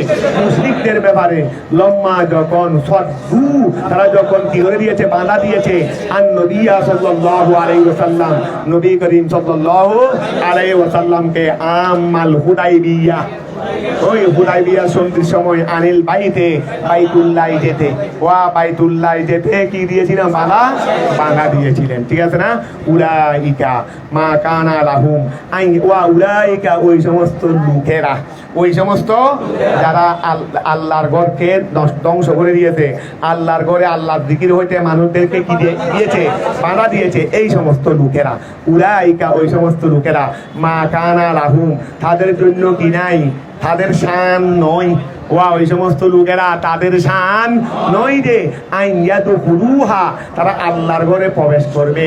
মুশরিকদের ব্যাপারে। লম্মা, যখন সদ্দু, তারা যখন কি করে দিয়েছে? বাধা দিয়েছে। আন নবিয়্যা সাল্লাল্লাহু আলাইহি ওয়াসাল্লাম, নবী করিম সাল্লাল্লাহু আলাইহি ওয়াসাল্লামকে আমাল হুদাইবিয়া, ওই হুদাইবিয়া সন্ধির সময় আনিল বাইতে, বাইতুল্লাহ যেতে, বাইতুল্লাহ যেতে কি দিয়েছিলেন? বাধা দিয়েছিলেন। ঠিক আছে না? উলাইকা মা কানা লাহুম আই ওয়া উলাইকা, ওই সমস্ত লোকেরা, ওই সমস্ত যারা আল্লাহর ঘরকে ধ্বংস করে দিয়েছে, আল্লাহর ঘরে আল্লাহর জিকির হইতে মানুষদেরকে কি দিয়েছে? বাধা দিয়েছে। এই সমস্ত লোকেরা, উলাইকা, ওই সমস্ত লোকেরা, মা কানা লাহুম, তাদের জন্য কি নাই? তাদের শান নয়। ওই সমস্ত লোকেরা, তাদের শান নয় রে আইয়াদুখুলুহা, তারা আল্লাহর ঘরে প্রবেশ করবে।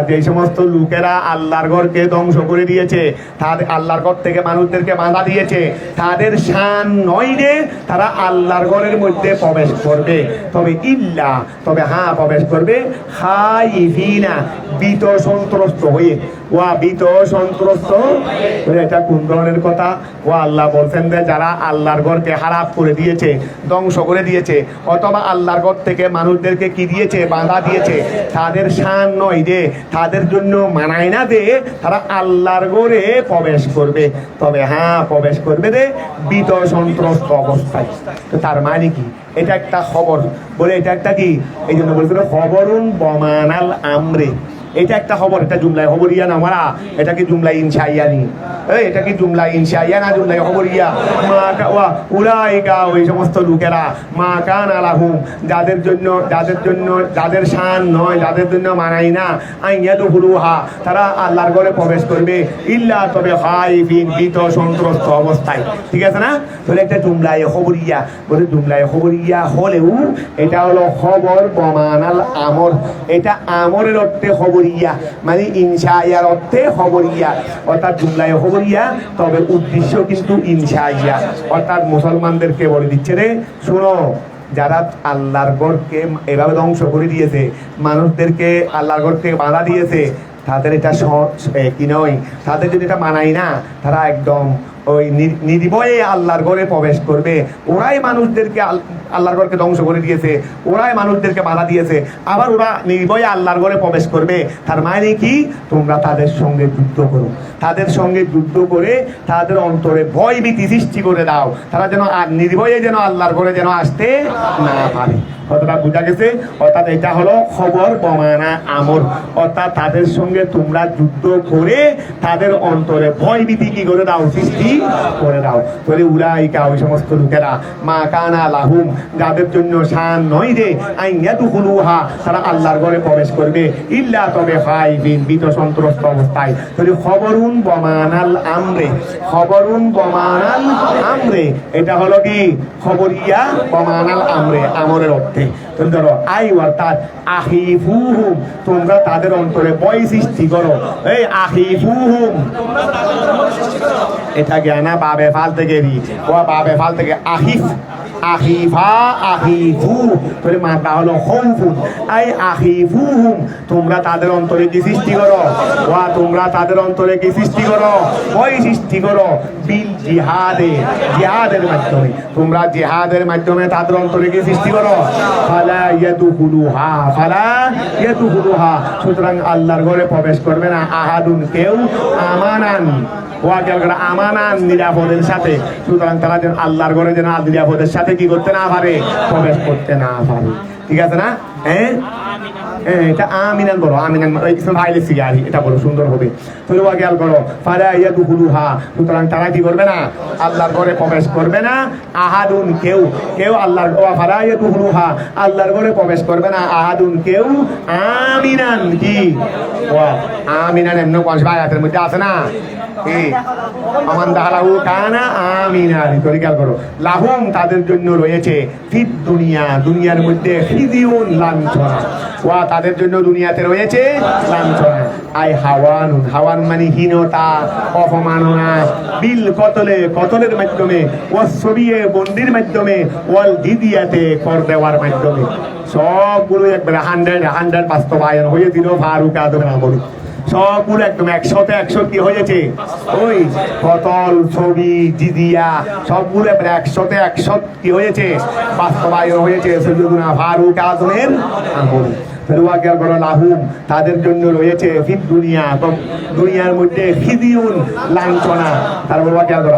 যে সমস্ত লোকেরা আল্লাহর ঘরকে ধ্বংস করে দিয়েছে, তাদের আল্লাহর ঘর থেকে মানুষদেরকে বাধা দিয়েছে, তাদের শান নয় রে তারা আল্লাহর ঘরের মধ্যে প্রবেশ করবে। তবে ইল্লা, তবে হ্যাঁ প্রবেশ করবে, খাইফিনা, ভীত সন্ত্রস্ত হয়ে। ভীত সন্ত্রস্ত, এটা কোন ধরনের কথা? আল্লাহ বলছেন যে যারা আল্লাহর ঘরকে খারাপ করে দিয়েছে, ধ্বংস করে দিয়েছে, অথবা আল্লাহর ঘর থেকে মানুষদেরকে কি দিয়েছে? বাধা দিয়েছে, তাদের শান নয় যে, তাদের জন্য মানায় না যে তারা আল্লাহর ঘরে প্রবেশ করবে। তবে হ্যাঁ প্রবেশ করবে রে ভীত সন্ত্রস্ত অবস্থায়। তো তার মানে কি? এটা একটা খবর, বলে এটা একটা কি? এই জন্য বলছিল খবরুন বমানাল আমরে। এটা একটা খবর, এটা জুমলায় খবরিয়া না মারা, এটা কি জুমলা ইনশাইয়া নি? এটা কি জুমলা ইনশাইয়া না জুমলায় খবরিয়া? উলাইকা, ওই সমস্ত লোকেরা, মা কানা লাহুম, যাদের শান নয়, যাদের জন্য মানাই না, আইয়াদুখুলুহা, তারা আল্লাহর ঘরে প্রবেশ করবে, ইল্লা, তবে খাইফিন, ভীত সন্ত্রস্ত অবস্থায়। ঠিক আছে না? তাহলে একটা জুমলায় খবরিয়া, বলে জুমলায় খবরিয়া হলেও এটা হলো খবর বমানাল আমর। এটা আমরের অর্থে খবর, মানে ইনশাইয়ার অর্থে খবরিয়া, অর্থাৎ জুমলায় খবরিয়া, তবে উদ্দেশ্য কিন্তু ইনশাইয়া। অর্থাৎ মুসলমানদেরকে বলে দিচ্ছে রে, শুনো, যারা আল্লাহর ঘরকে এভাবে ধ্বংস করে দিয়েছে, মানুষদেরকে আল্লাহর ঘরকে বাধা দিয়েছে, তাদের এটা কি নয়, তাদের যদি এটা মানায় না, তারা একদম ওই নির্ভয়ে আল্লাহর ঘরে প্রবেশ করবে। ওরাই মানুষদেরকে আল্লাহর ঘরকে ধ্বংস করে দিয়েছে, ওরাই মানুষদেরকে বাধা দিয়েছে, আবার ওরা নির্ভয়ে আল্লাহর ঘরে প্রবেশ করবে। তার মানে কি? তোমরা তাদের সঙ্গে যুদ্ধ করো, তাদের সঙ্গে যুদ্ধ করে তাদের অন্তরে ভয় ভীতি সৃষ্টি করে দাও, তারা যেন আর নির্ভয়ে যেন আল্লাহর ঘরে যেন আসতে না পারে। কতটা বোঝা গেছে? অর্থাৎ এটা হলো খবর বমানা আমর, অর্থাৎ তাদের সঙ্গে তোমরা যুদ্ধ করে তাদের অন্তরে ভয় ভীতি কি করে দাও? সৃষ্টি করে দাও। তাহলে উলাইকা, ওই সমস্ত লোকেরা, মা কানা লাহুম, যাদের জন্য শান নয় রে আইয়াদুখুলুহা, তারা আল্লাহর ঘরে প্রবেশ করবে, ইল্লা, তবে খাইফিন, ভীত সন্ত্রস্ত অবস্থায়। তাহলে খবরুন বমানাল আমরে, খবরুন বমানাল আমরে, এটা হলো কি? খবরিয়া বমানাল আমরে, আমরের অর্থে। মধ্যে। তুমি ধরো আই অর্থাৎ আখিফুহুম, তোমরা তাদের অন্তরে ভয় সৃষ্টি করো। এই আখিফুহুম, এটা জ্ঞানা বাবে ফাল থেকে ও বাবে ফাল থেকে আখিফ, আখিফা আখিফু, তোর মাতা হলো খৌফুন। আই আখিফুহুম, তোমরা তাদের অন্তরে কি সৃষ্টি করো? ওয়া তোমরা তাদের অন্তরে কি সৃষ্টি করো? ভয় সৃষ্টি করো। বিল জিহাদে, জিহাদের মাধ্যমে, তোমরা জিহাদের মাধ্যমে তাদের অন্তরে কি সৃষ্টি করো? ফালা ইয়াদখুলুহা, ফালা ইয়াদখুলুহা, সুতরাং আল্লাহর ঘরে প্রবেশ করবে না আহাদুন কেউ, আমানান আমানান নিরাপদের সাথে। সুতরাং তারা যেন আল্লাহর ঘরে যেন নিরাপদের সাথে কি করতে না পারে, প্রবেশ করতে না পারে। ঠিক আছে না? হ্যাঁ, এটা আমিনান বলো, আমিনান ভাইলে সিগারি, এটা বলো সুন্দর হবে। তুমি খেয়াল করো, ফালা ইয়াদখুলুহা, সুতরাং তারা কি করবে না, আল্লাহর ঘরে প্রবেশ করবে না আহাদুন কেউ, কেউ আল্লাহর ফালা ইয়াদখুলুহা, আল্লাহর ঘরে প্রবেশ করবে না আহাদুন কেউ, আমিনান কি ওয়া আমিনান এমন কোন আয়াতের মধ্যে আছে না? আমান দাহালাহু কানা আমিনা, খেয়াল করো। লাহুম, তাদের জন্য রয়েছে ফিদ দুনিয়া, দুনিয়ার মধ্যে খিজিউন, লাঞ্ছনা। ওয়া তাদের জন্য দুনিয়াতে রয়েছে লাঞ্ছনা। আই হাওয়ান, হাওয়ান মানে হীনতা, অপমাননা। বিল কতলে, কতলের মাধ্যমে। ওয়াসবিয়ে, বন্দির মাধ্যমে। ওয়াল দিদিয়াতে, কর দেওয়ার মাধ্যমে। সবগুলো একবারে 100 বাস্তবায়ন হয়ে দিল ফারুক আদমের আমলে। সবগুলো একদম 100 কি হয়েছে? ওই কতল, ছবি, জিজিয়া সবগুলো 100 কি হয়েছে? বাস্তবায়ন হয়েছে সৈয়দনা ফারুক আজমের আমলে। লাহুম, তাদের জন্য রয়েছে ফিদ দুনিয়া, দুনিয়ার মধ্যে খিজিউন, লাঞ্ছনা। তারপর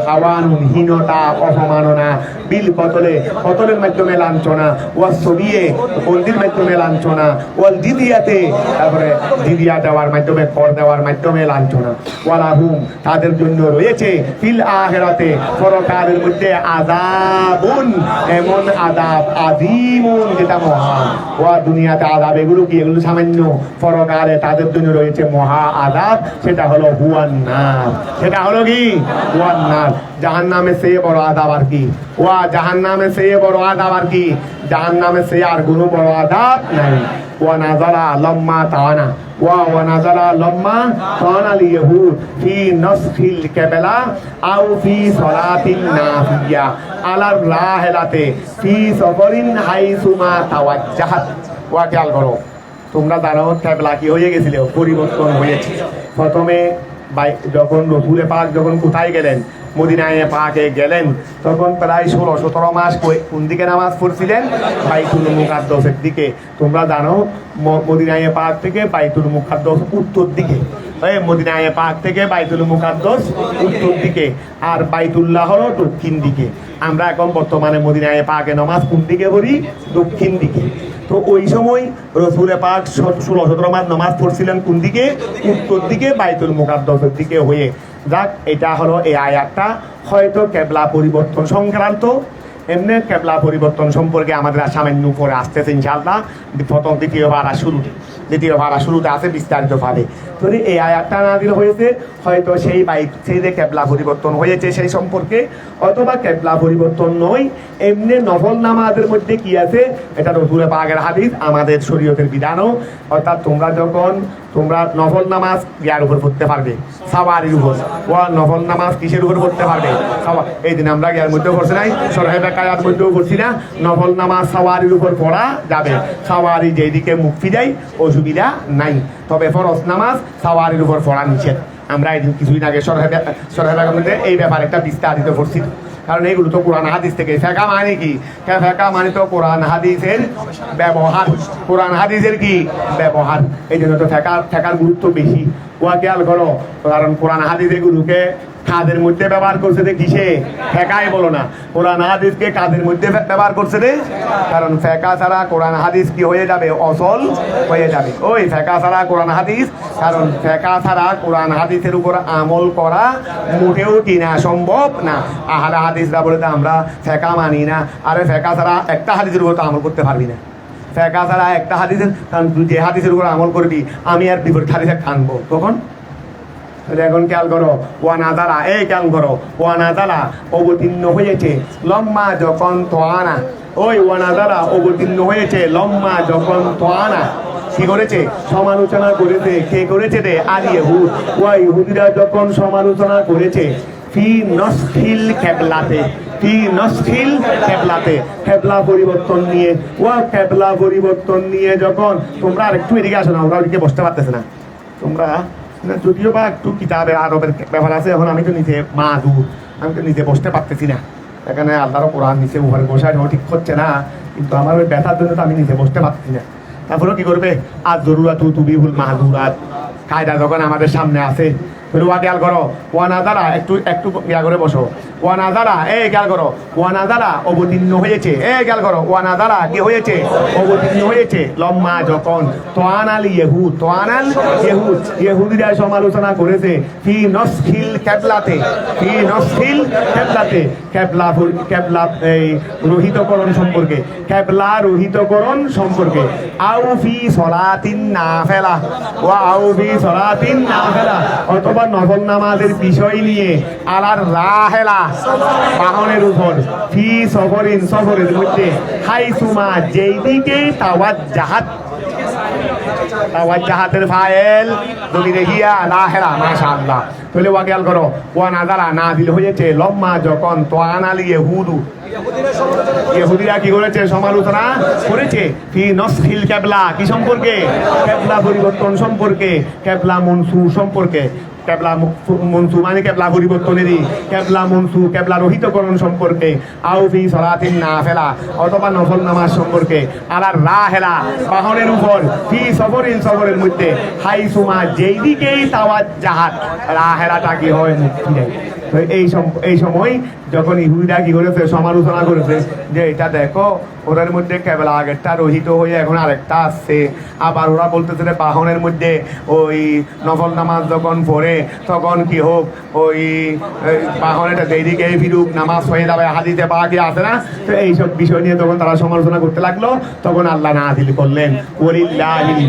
হাওয়ানুন, হীনতা, অপমাননা। বিল কতলে, কতলের মাধ্যমে লাঞ্ছনা। ওয়াসবিয়ে, বন্দির মাধ্যমে লাঞ্ছনা। ওয়াল জিদিয়াতে, তারপরে জিদিয়া দেওয়ার মাধ্যমে, কর দেওয়ার মাধ্যমে লাঞ্ছনা। ওয়ালাহুম, তাদের জন্য রয়েছে ফিল আখিরাতে, পরকালের মধ্যে আযাবুন, এমন আযাব, আযীমুন, যেটা মহান। ওয়া দুনিয়াতে আযাব এগুলো কি? এগুলো সামান্য। পরকালে তাদের জন্য রয়েছে মহা আযাব, সেটা হলো হুয়ান নার। সেটা হলো কি? হুয়ান নার। জাহান্নামে সে বড় আযাব আর কি? ওয়া জাহান্নামে সে বড় আযাব আর কি? জাহান্নামে সে আর কোনো বড় আযাব নাই। ওয়া নাযারা লাম্মা তাওয়ানা, ওয়া নাযারা লাম্মা তাওয়ানা লিয়াহুদ ফি নাসফিল কিবলা আও ফি সালাতিন নাফিয়া আলার রাহিলাতে ফি সফরিন হাইসুমা তাওয়াজ্জাহাত। ওয়া খেয়াল করো, তোমরা জানো কেবলা কি হয়ে গেছিল? পরিবর্তন হয়েছে। প্রথমে যখন রসুলে পাক যখন কোথায় গেলেন, মদিনায় পাকে গেলেন, তখন প্রায় 16-17 মাস কোন দিকে নামাজ পড়ছিলেন? বাইতুল মুকাদ্দাসের দিকে। তোমরা জানো মদিনায় পাক থেকে বাইতুল মুকাদ্দাস উত্তর দিকে, মদিনায় পাক থেকে বাইতুল মুকাদ্দাস উত্তর দিকে, আর বাইতুল্লাহ হলো দক্ষিণ দিকে। আমরা এখন বর্তমানে মদিনায় পাকে নামাজ কোন দিকে পড়ি? দক্ষিণ দিকে। তো ওই সময় রসুলে পাক 16-17 মাস নামাজ পড়ছিলেন কোন দিকে? উত্তর দিকে, বাইতুল মুকাদ্দাসের দিকে হয়ে। যাক, এটা হলো এই আয়াতটা হয়তো কেবলা পরিবর্তন সংক্রান্ত। এমনি কেবলা পরিবর্তন সম্পর্কে আমাদের সামান্য উপরে আসতেছে ইনশাআল্লাহ, প্রথম দ্বিতীয় ভাড়া শুরুতে আছে বিস্তারিতভাবে। তো এই আয়াতটা নাযিল হয়েছে হয়তো সেই যে কেবলা পরিবর্তন হয়েছে সেই সম্পর্কে, অথবা কেবলা পরিবর্তন নয়, এমনি নফল নামাজের মধ্যে কি আছে এটা রাসূল পাকের হাদিস, আমাদের শরীয়তের বিধানও। অর্থাৎ তোমরা নফল নামাজ ইয়ার উপর পড়তে পারবে, সাওয়ারির উপর। ও নফল নামাজ কিসের উপর পড়তে পারবে? এই দিন আমরা ইয়ার মধ্যেও পড়ছি নাই, সরহে বেকায়ার মধ্যেও পড়ছি না, নফল নামাজ সাওয়ারির উপর পড়া যাবে। সাওয়ারি যেদিকে মুখ ফিরাই অসুবিধা নাই, তবে ফরজ নামাজ সাওয়ারির উপর পড়া নিষেধ। আমরা এদিন কিছুদিন আগে সরহে বেকার মধ্যে এই ব্যাপারে একটা বিস্তারিত পড়ছি, কারণ এইগুলো তো কোরআন হাদিস থেকে। ফেকা মানে কি? ফেকা মানে তো কোরআন হাদিসের ব্যবহার, কোরআন হাদিসের কি ব্যবহার। এই জন্য তো ফেকার গুরুত্ব বেশি। ওয়া খেয়াল করো, কারণ কোরআন হাদিস এগুলোকে কাদের মধ্যে ব্যবহার করছে রে? কিসে? ফেকাই বলো না, কোরআন হাদিসকে কাদের মধ্যে ব্যবহার করছে রে? কারণ ফেকা ছাড়া কোরআন হাদিস কি হয়ে যাবে? অচল হয়ে যাবে। ওই ফেকা ছাড়া কোরআন হাদিস, কারণ ফেকা ছাড়া কোরআন হাদিসের উপর আমল করা মোটেও কি না, সম্ভব না। আহলে হাদিসরা বলে তো আমরা ফেকা মানি না। আরে ফেকা ছাড়া একটা হাদিসের উপর তো আমল করতে পারবি না। ফেকা ছাড়া একটা হাদিসের, কারণ তুই যে হাদিসের উপর আমল করবি, আমি আর বিপরীত হাদিসে টানবো তখন। এখন খেয়াল করো, খেয়াল করো, অবতীর্ণ হয়েছে লম্মা যখন তোয়ানা, ওই ওয়ানাদারা অবতীর্ণ হয়েছে লম্মা যখন তোয়ানা কি করেছে সমালোচনা করেছে কে করেছে রে আল ইহুদ ওয়া ইহুদিরা যখন সমালোচনা করেছে ফি নসখিল কেবলাতে ফি নসখিল কেবলাতে কেবলা পরিবর্তন নিয়ে ওয়া কেবলা পরিবর্তন নিয়ে যখন তোমরা আরেকটু এদিকে আসো না ওরা ওদিকে বসতে পারতেছে না তোমরা যদিও বা একটু কিতাবের আরবের ব্যাপার আছে এখন আমি তো নিচে মাদুর আমি তো নিচে বসতে পারতেছি না এখানে আল্লাহর কোরআন নিচে উপরে বসায় ঠিক হচ্ছে না কিন্তু আমার ওই ব্যথার জন্য তো আমি নিচে বসতে পারছি না তারপরেও কি করবে আর জরুরাত তুবিহুল মাহদুরাত কায়দা যখন আমাদের সামনে আছে ওয়া খেয়াল করো ওয়ানাদারা একটু একটু ইয়া করে বসো ওয়ানাদারা খেয়াল করো ওয়ানাদারা অবতীর্ণ হয়েছে খেয়াল করো ওয়ানাদারা কি হয়েছে অবতীর্ণ হয়েছে লম্মা যখন তোয়ানাল ইহুদিরা সমালোচনা করেছে ফি নসখিল কেবলাতে কেবলা এই রহিতকরণ সম্পর্কে কেবলা রহিতকরণ সম্পর্কে আউ ফি সলাতিন নাফিলা ওয়া আউ ফি সলাতিন নাফিলা অথবা নফল নামাজের বিষয় নিয়ে আলার রাহেলা বাহনের উপর ফি সফরের মধ্যে হাইসুমা যেই দিকে তাওয়াজ্জাহাতের ফাইল তুমি দেখিয়া রাহেলা মাশাআল্লাহ তাহলে ওয়া খেয়াল করো ওয়া নাযারা নাযিল হয়েছে লম্মা যখন তোয়ানাল ইহুদিরা কি করেছে সমালোচনা করেছে ফি নসখিল কেবলা কি সম্পর্কে কেবলা পরিবর্তন সম্পর্কে কেবলা মনসুখ সম্পর্কে কেবলা মনসু মানে কেবলা পরিবর্তনেরই কেবলা মনসু কেবলা রহিতকরণ সম্পর্কে আউ ফি সলাতিন নাফিলা অথবা নফল নামাজ সম্পর্কে আলার রাহেলা বাহনের উপর ফি সফরের মধ্যে হাইসুমা যেই দিকেই তাওয়াজ্জাহাত রাহেলাটা কি হয় মুক্তি দেয় এই সময় যখন ইহুদিরা কি করেছে সমালোচনা করেছে যে এটা দেখো ওদের মধ্যে কেবল আগেরটা রহিত হয়ে এখন আরেকটা আসছে আবার ওরা বলতেছে যে বাহনের মধ্যে ওই নফল নামাজ যখন পড়ে তখন কি হোক ওই বাহনেটা যেদিকে ফিরুক নামাজ হয়ে যাবে হাদিসে বাকি আছে না তো এইসব বিষয় নিয়ে তখন তারা সমালোচনা করতে লাগলো তখন আল্লাহ নাযিল করলেন ওয়ালিল্লাহিল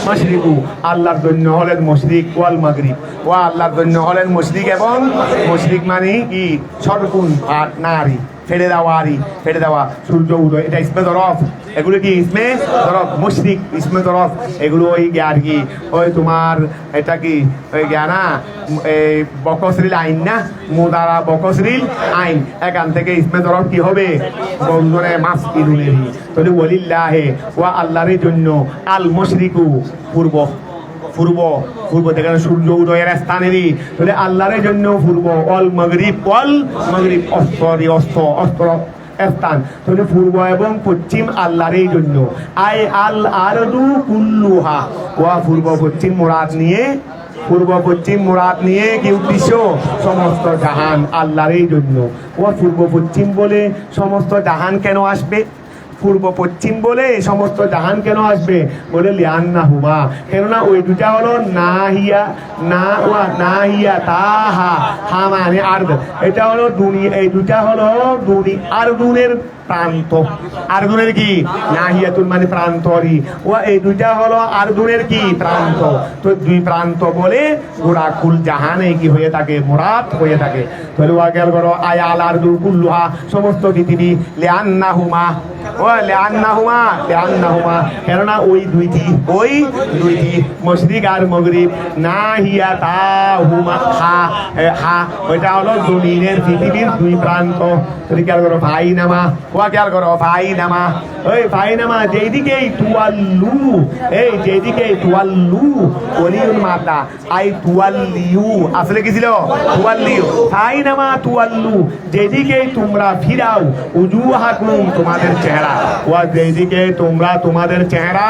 মাশরিকু আল্লাহর জন্য হলেন মশরিক ওয়াল মাগরিব আল্লাহর জন্য হলেন মশরিক এবং মশরিক মানে কি সরকুন আর নারী ফেলে দেওয়া সূর্য উদয় এটা ইসমে জরফ এগুলো কি ইসমে জরফ মুশরিক ইসমে জরফ এগুলো ওই আর কি ওই তোমার এটা কি ওই জ্ঞানা এই বকসরিল আইন না মুদারা বকসরিল আইন এখান থেকে ইসমে জরফ কি হবে বন্ধনে মাস ইদুলেহি তাহলে ওয়ালিল্লাহি ওয়া আল্লাহর জন্য আল মুশরিকু পূর্ব থেকে সূর্য উদয়ের স্থানেরই তাহলে আল্লাহর জন্য পূর্ব অল মাগরিব অস্ত্র স্থান তাহলে পূর্ব এবং পশ্চিম আল্লাহরই জন্য আল আরদু কুল্লুহা ওয়া পূর্ব পশ্চিম মুরাদ নিয়ে কি উদ্দেশ্য সমস্ত জাহান আল্লাহরই জন্য ওয়া পূর্ব পশ্চিম বলে সমস্ত জাহান কেন আসবে পূর্ব পশ্চিম বলে সমস্ত জাহান কেন আসবে বলে লিয়ান্না হুমা কেননা ওই দুটা হলো নাহিয়া তাহা হা মানে আরদ এটা হলো দুনিয়া এই দুটা হলো আরদুনের প্রান্ত আরদুনের কি নাহিয়াতুন মানে প্রান্তরি ও এই দুইটা হলো আরদুনের কি প্রান্ত তো দুই প্রান্ত বলে গোড়া কুল জাহানে কি হয়ে থাকে মুরাদ হয়ে থাকে তাহলে ওয়া গেল করো আয়াল আরদু কুল্লুহা সমস্ত পৃথিবী লিআন্নাহুমা কেননা ওই দুইটি মশরিক আর মাগরিব নাহিয়াতাহুমা হা ওইটা হলো জমিনের পৃথিবীর দুই প্রান্ত তুমি খেয়াল করো ফাইনামা ওয়া খেয়াল করো ফাইনামা যেদিকেই তুয়াল্লু ওলিউল মাতা আই তুয়াল্লিউ আসলে কি ছিল তুয়াল্লিউ ফাইনামা তুয়াল্লু যেদিকেই তোমরা ফিরাও উজুহাকুম তোমাদের চেহারা ওয়া যেদিকে তোমরা তোমাদের চেহারা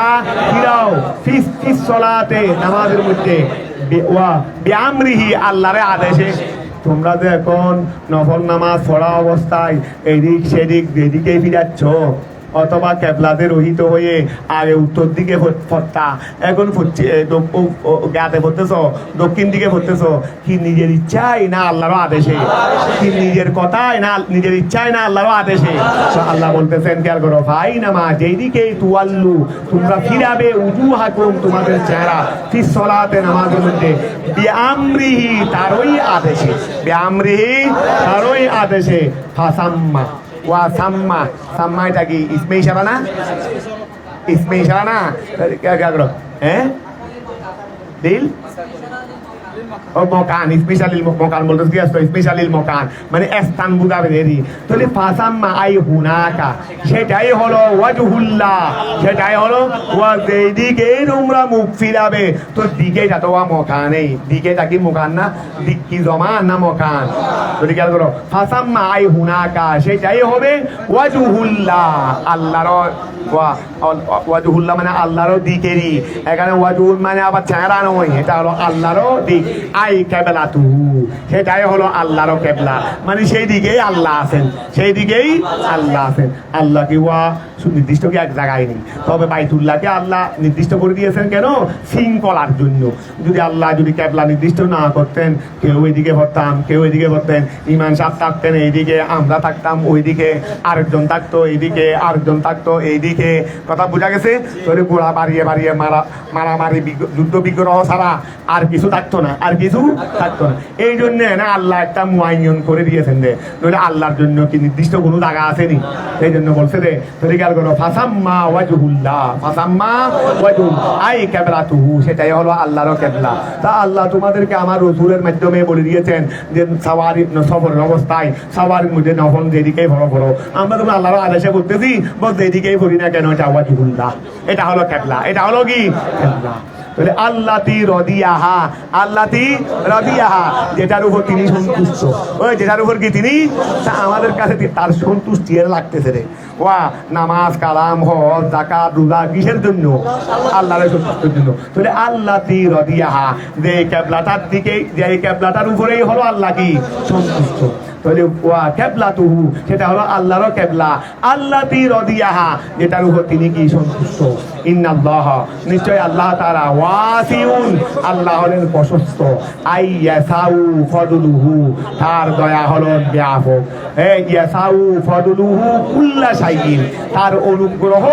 ফিরাও ফিস সলাতে নামাজের মধ্যে ওয়া বিআমরিহি আল্লাহর আদেশে তোমরা তো এখন নফল নামাজ পড়া অবস্থায় এদিক সেদিক যেদিকেই ফিরাচ্ছ অথবা কেবলাতে রহিত হয়ে আগে উত্তর দিকে ফরতা এখন গাতে পড়তেছ দক্ষিণ দিকে পড়তেছ কি নিজের ইচ্ছাই না আল্লাহর আদেশে কি নিজের কথাই না নিজের ইচ্ছাই না আল্লাহর আদেশে আল্লাহ বলতেছেন খেয়াল করো ভাই নামা যেদিকেই তুয়াল্লু তোমরা ফিরাবে উজুহাকুম তোমাদের চেহারা ফিস সলাতে নামাজের মধ্যে বিআমরিহি তারই আদেশে ফাসাম্মা ওয়া সাম্মা, সাম্মা এটা কি ইসমে ইশারা না? ইসমে ইশারা না? क्या करो हैं दिल ও মকান, স্পেশাল মকান বলতে কি আসতো? স্পেশাল মকান মানে স্থান বুঝাবে দেরি। তাহলে ফাসাম্মা আই হুনাকা, সেটাই হলো ওয়াজহুল্লাহ, সেটাই হলো ওয়া যেদিকে তোমরা মুখ ফিরাবে তো দিকেটা তো ওয়া মকানেই, দিকেটা কি মকান না? দিক কি জমান না মকান? যদি খেয়াল করো ফাসাম্মা আই হুনাকা, সেটাই হবে ওয়াজহুল্লাহ, আল্লাহর ওয়াজহুল্লাহ মানে আল্লাহর দিকেরই। এখানে ওয়াজহুল মানে আবার চেহারা নয়, এটা হলো আল্লাহর দিক। আই কেবলাতু, সেটাই হলো আল্লাহর কেবলা, মানে সেই দিকেই আল্লাহ আছেন, সেই দিকেই আল্লাহ আছেন। আল্লাহ কি ওয়া নির্দিষ্ট কি এক জায়গায় নেই, তবে বাইতুল্লাহকে আল্লাহ নির্দিষ্ট করে দিয়েছেন কেন? শৃঙ্খলার জন্য। যদি আল্লাহ যদি কেবলা নির্দিষ্ট না করতেন, কেউ ওইদিকে ভরতাম, কেউ ওইদিকে ভরতেন, ইমাম সাহেব থাকতেন এইদিকে, আমরা থাকতাম ওইদিকে, আরেকজন থাকতো এইদিকে, আরেকজন থাকতো এইদিকে, কথা বোঝা গেছে? তোরে গোড়া বাড়িয়ে বাড়িয়ে মারামারি যুদ্ধ বিগ্রহ ছাড়া আর কিছু থাকতো না, আর কিছু থাকতো না। এই জন্য না আল্লাহ একটা মুআয়্যান করে দিয়েছেন রে, নইলে আল্লাহর জন্য কি নির্দিষ্ট কোনো জায়গা আসেনি? এই জন্য বলছে রে, তোরে খেয়াল করো ফাসাম্মা ওয়াজহুল্লাহ, ফাসাম্মা ওয়াজহুল আই কিবলাতুহু, সেটাই হলো আল্লাহর কিবলা। তা আল্লাহ তোমাদেরকে আমার রাসূলের মাধ্যমে বলে দিয়েছেন যে সাওয়ারি সফরের অবস্থায় সাওয়ারির মধ্যে নফল যেদিকেই ভরো ভরো। আমরা তো আল্লাহর আদেশে বলতেছি, বলতে এদিকেই ভরি না কেন? এটা ওয়াজহুল্লাহ, এটা হলো কিবলা, এটা হলো কি কিবলা। তাহলে আল্লাতি রদিয়াহা, আল্লাতি রদিয়াহা, যেটার উপর তিনি সন্তুষ্ট, ওই যেটার উপর কি তিনি, আমাদের কাছে তার সন্তুষ্টি এর লাগতেছে রে। ওয়া নামাজ কালাম হজ যাকাত রোজা কিসের জন্য? আল্লাহর সন্তুষ্টির জন্য। তাহলে আল্লাতি রদিয়াহা, যে কিবলাটার দিকে, যে কিবলাটার উপরেই হলো আল্লাহ কি সন্তুষ্ট। তাহলে ওয়া কিবলাতুহু, সেটা হলো আল্লাহর কিবলা। আল্লাতি রদিয়াহা, যেটার উপর তিনি কি সন্তুষ্ট। ইন্নাল্লাহ, নিশ্চয় আল্লাহ তাআলা ওয়াসিউন, আল্লাহ হলেন প্রশস্ত। আইয়াসাউ ফদলুহু, তার দয়া হলো ব্যাপক। ইয়াসাউ ফদলুহু কুল্লা শাইইন, তার অনুগ্রহ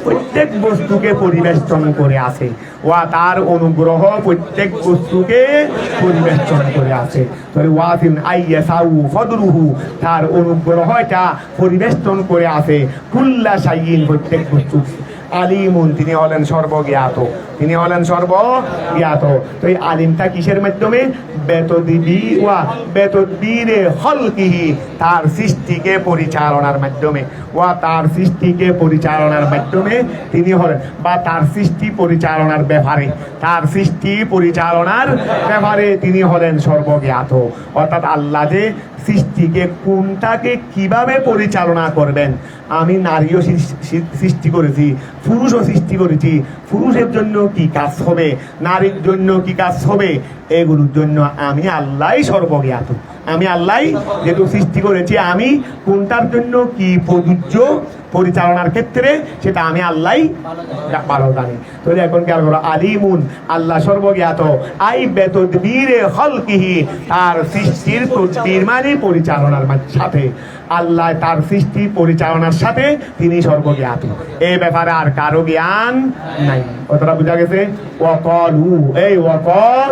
প্রত্যেক বস্তুকে পরিবেষ্টন করে আছে। ওয়া তার অনুগ্রহ প্রত্যেক বস্তুকে পরিবেষ্টন করে আছে। তাহলে ওয়াসিউন আইয়াসাউ ফদলুহু, তার অনুগ্রহ এটা পরিবেষ্টন করে আছে কুল্লা শাইইন, প্রত্যেক বস্তু। আলিমুন, তিনি হলেন সর্বজ্ঞাত, তিনি হলেন সর্বজ্ঞাত। তো এই আলিমটা কিসের মাধ্যমে? বেতদবিরে খলকিহি, তার সৃষ্টিকে পরিচালনার মাধ্যমে। ওয়া তার সৃষ্টিকে পরিচালনার মাধ্যমে তিনি হলেন, বা তার সৃষ্টি পরিচালনার ব্যাপারে, তার সৃষ্টি পরিচালনার ব্যাপারে তিনি হলেন সর্বজ্ঞাত। অর্থাৎ আল্লাহ যে সৃষ্টিকে কোনটাকে কিভাবে পরিচালনা করবেন, আমি নারীও সৃষ্টি করেছি, পুরুষও সৃষ্টি করেছি, পুরুষের জন্য কি কাজ হবে, নারীর জন্য কি কাজ হবে, এগুলোর জন্য আমি আল্লাহই সর্বজ্ঞাত। আমি আল্লাহ যেহেতু সৃষ্টি করেছি, আমি কোনটার জন্য কি প্রযোজ্য পরিচালনার ক্ষেত্রে সেটা আমি আল্লাহ ভালো জানি। তাহলে এখন কি করো? আলিমুন, আল্লাহ সর্বজ্ঞাত। আই বেতদবিরে খলকিহি, তার সৃষ্টির তদবির মানে পরিচালনার সাথে, আল্লাহ তার সৃষ্টি পরিচালনার সাথে তিনি সর্বজ্ঞাত। এই ব্যাপারে আর কারো জ্ঞান নাই। কতটা বোঝা গেছে? ওয়াকালু, এই ওয়াকাল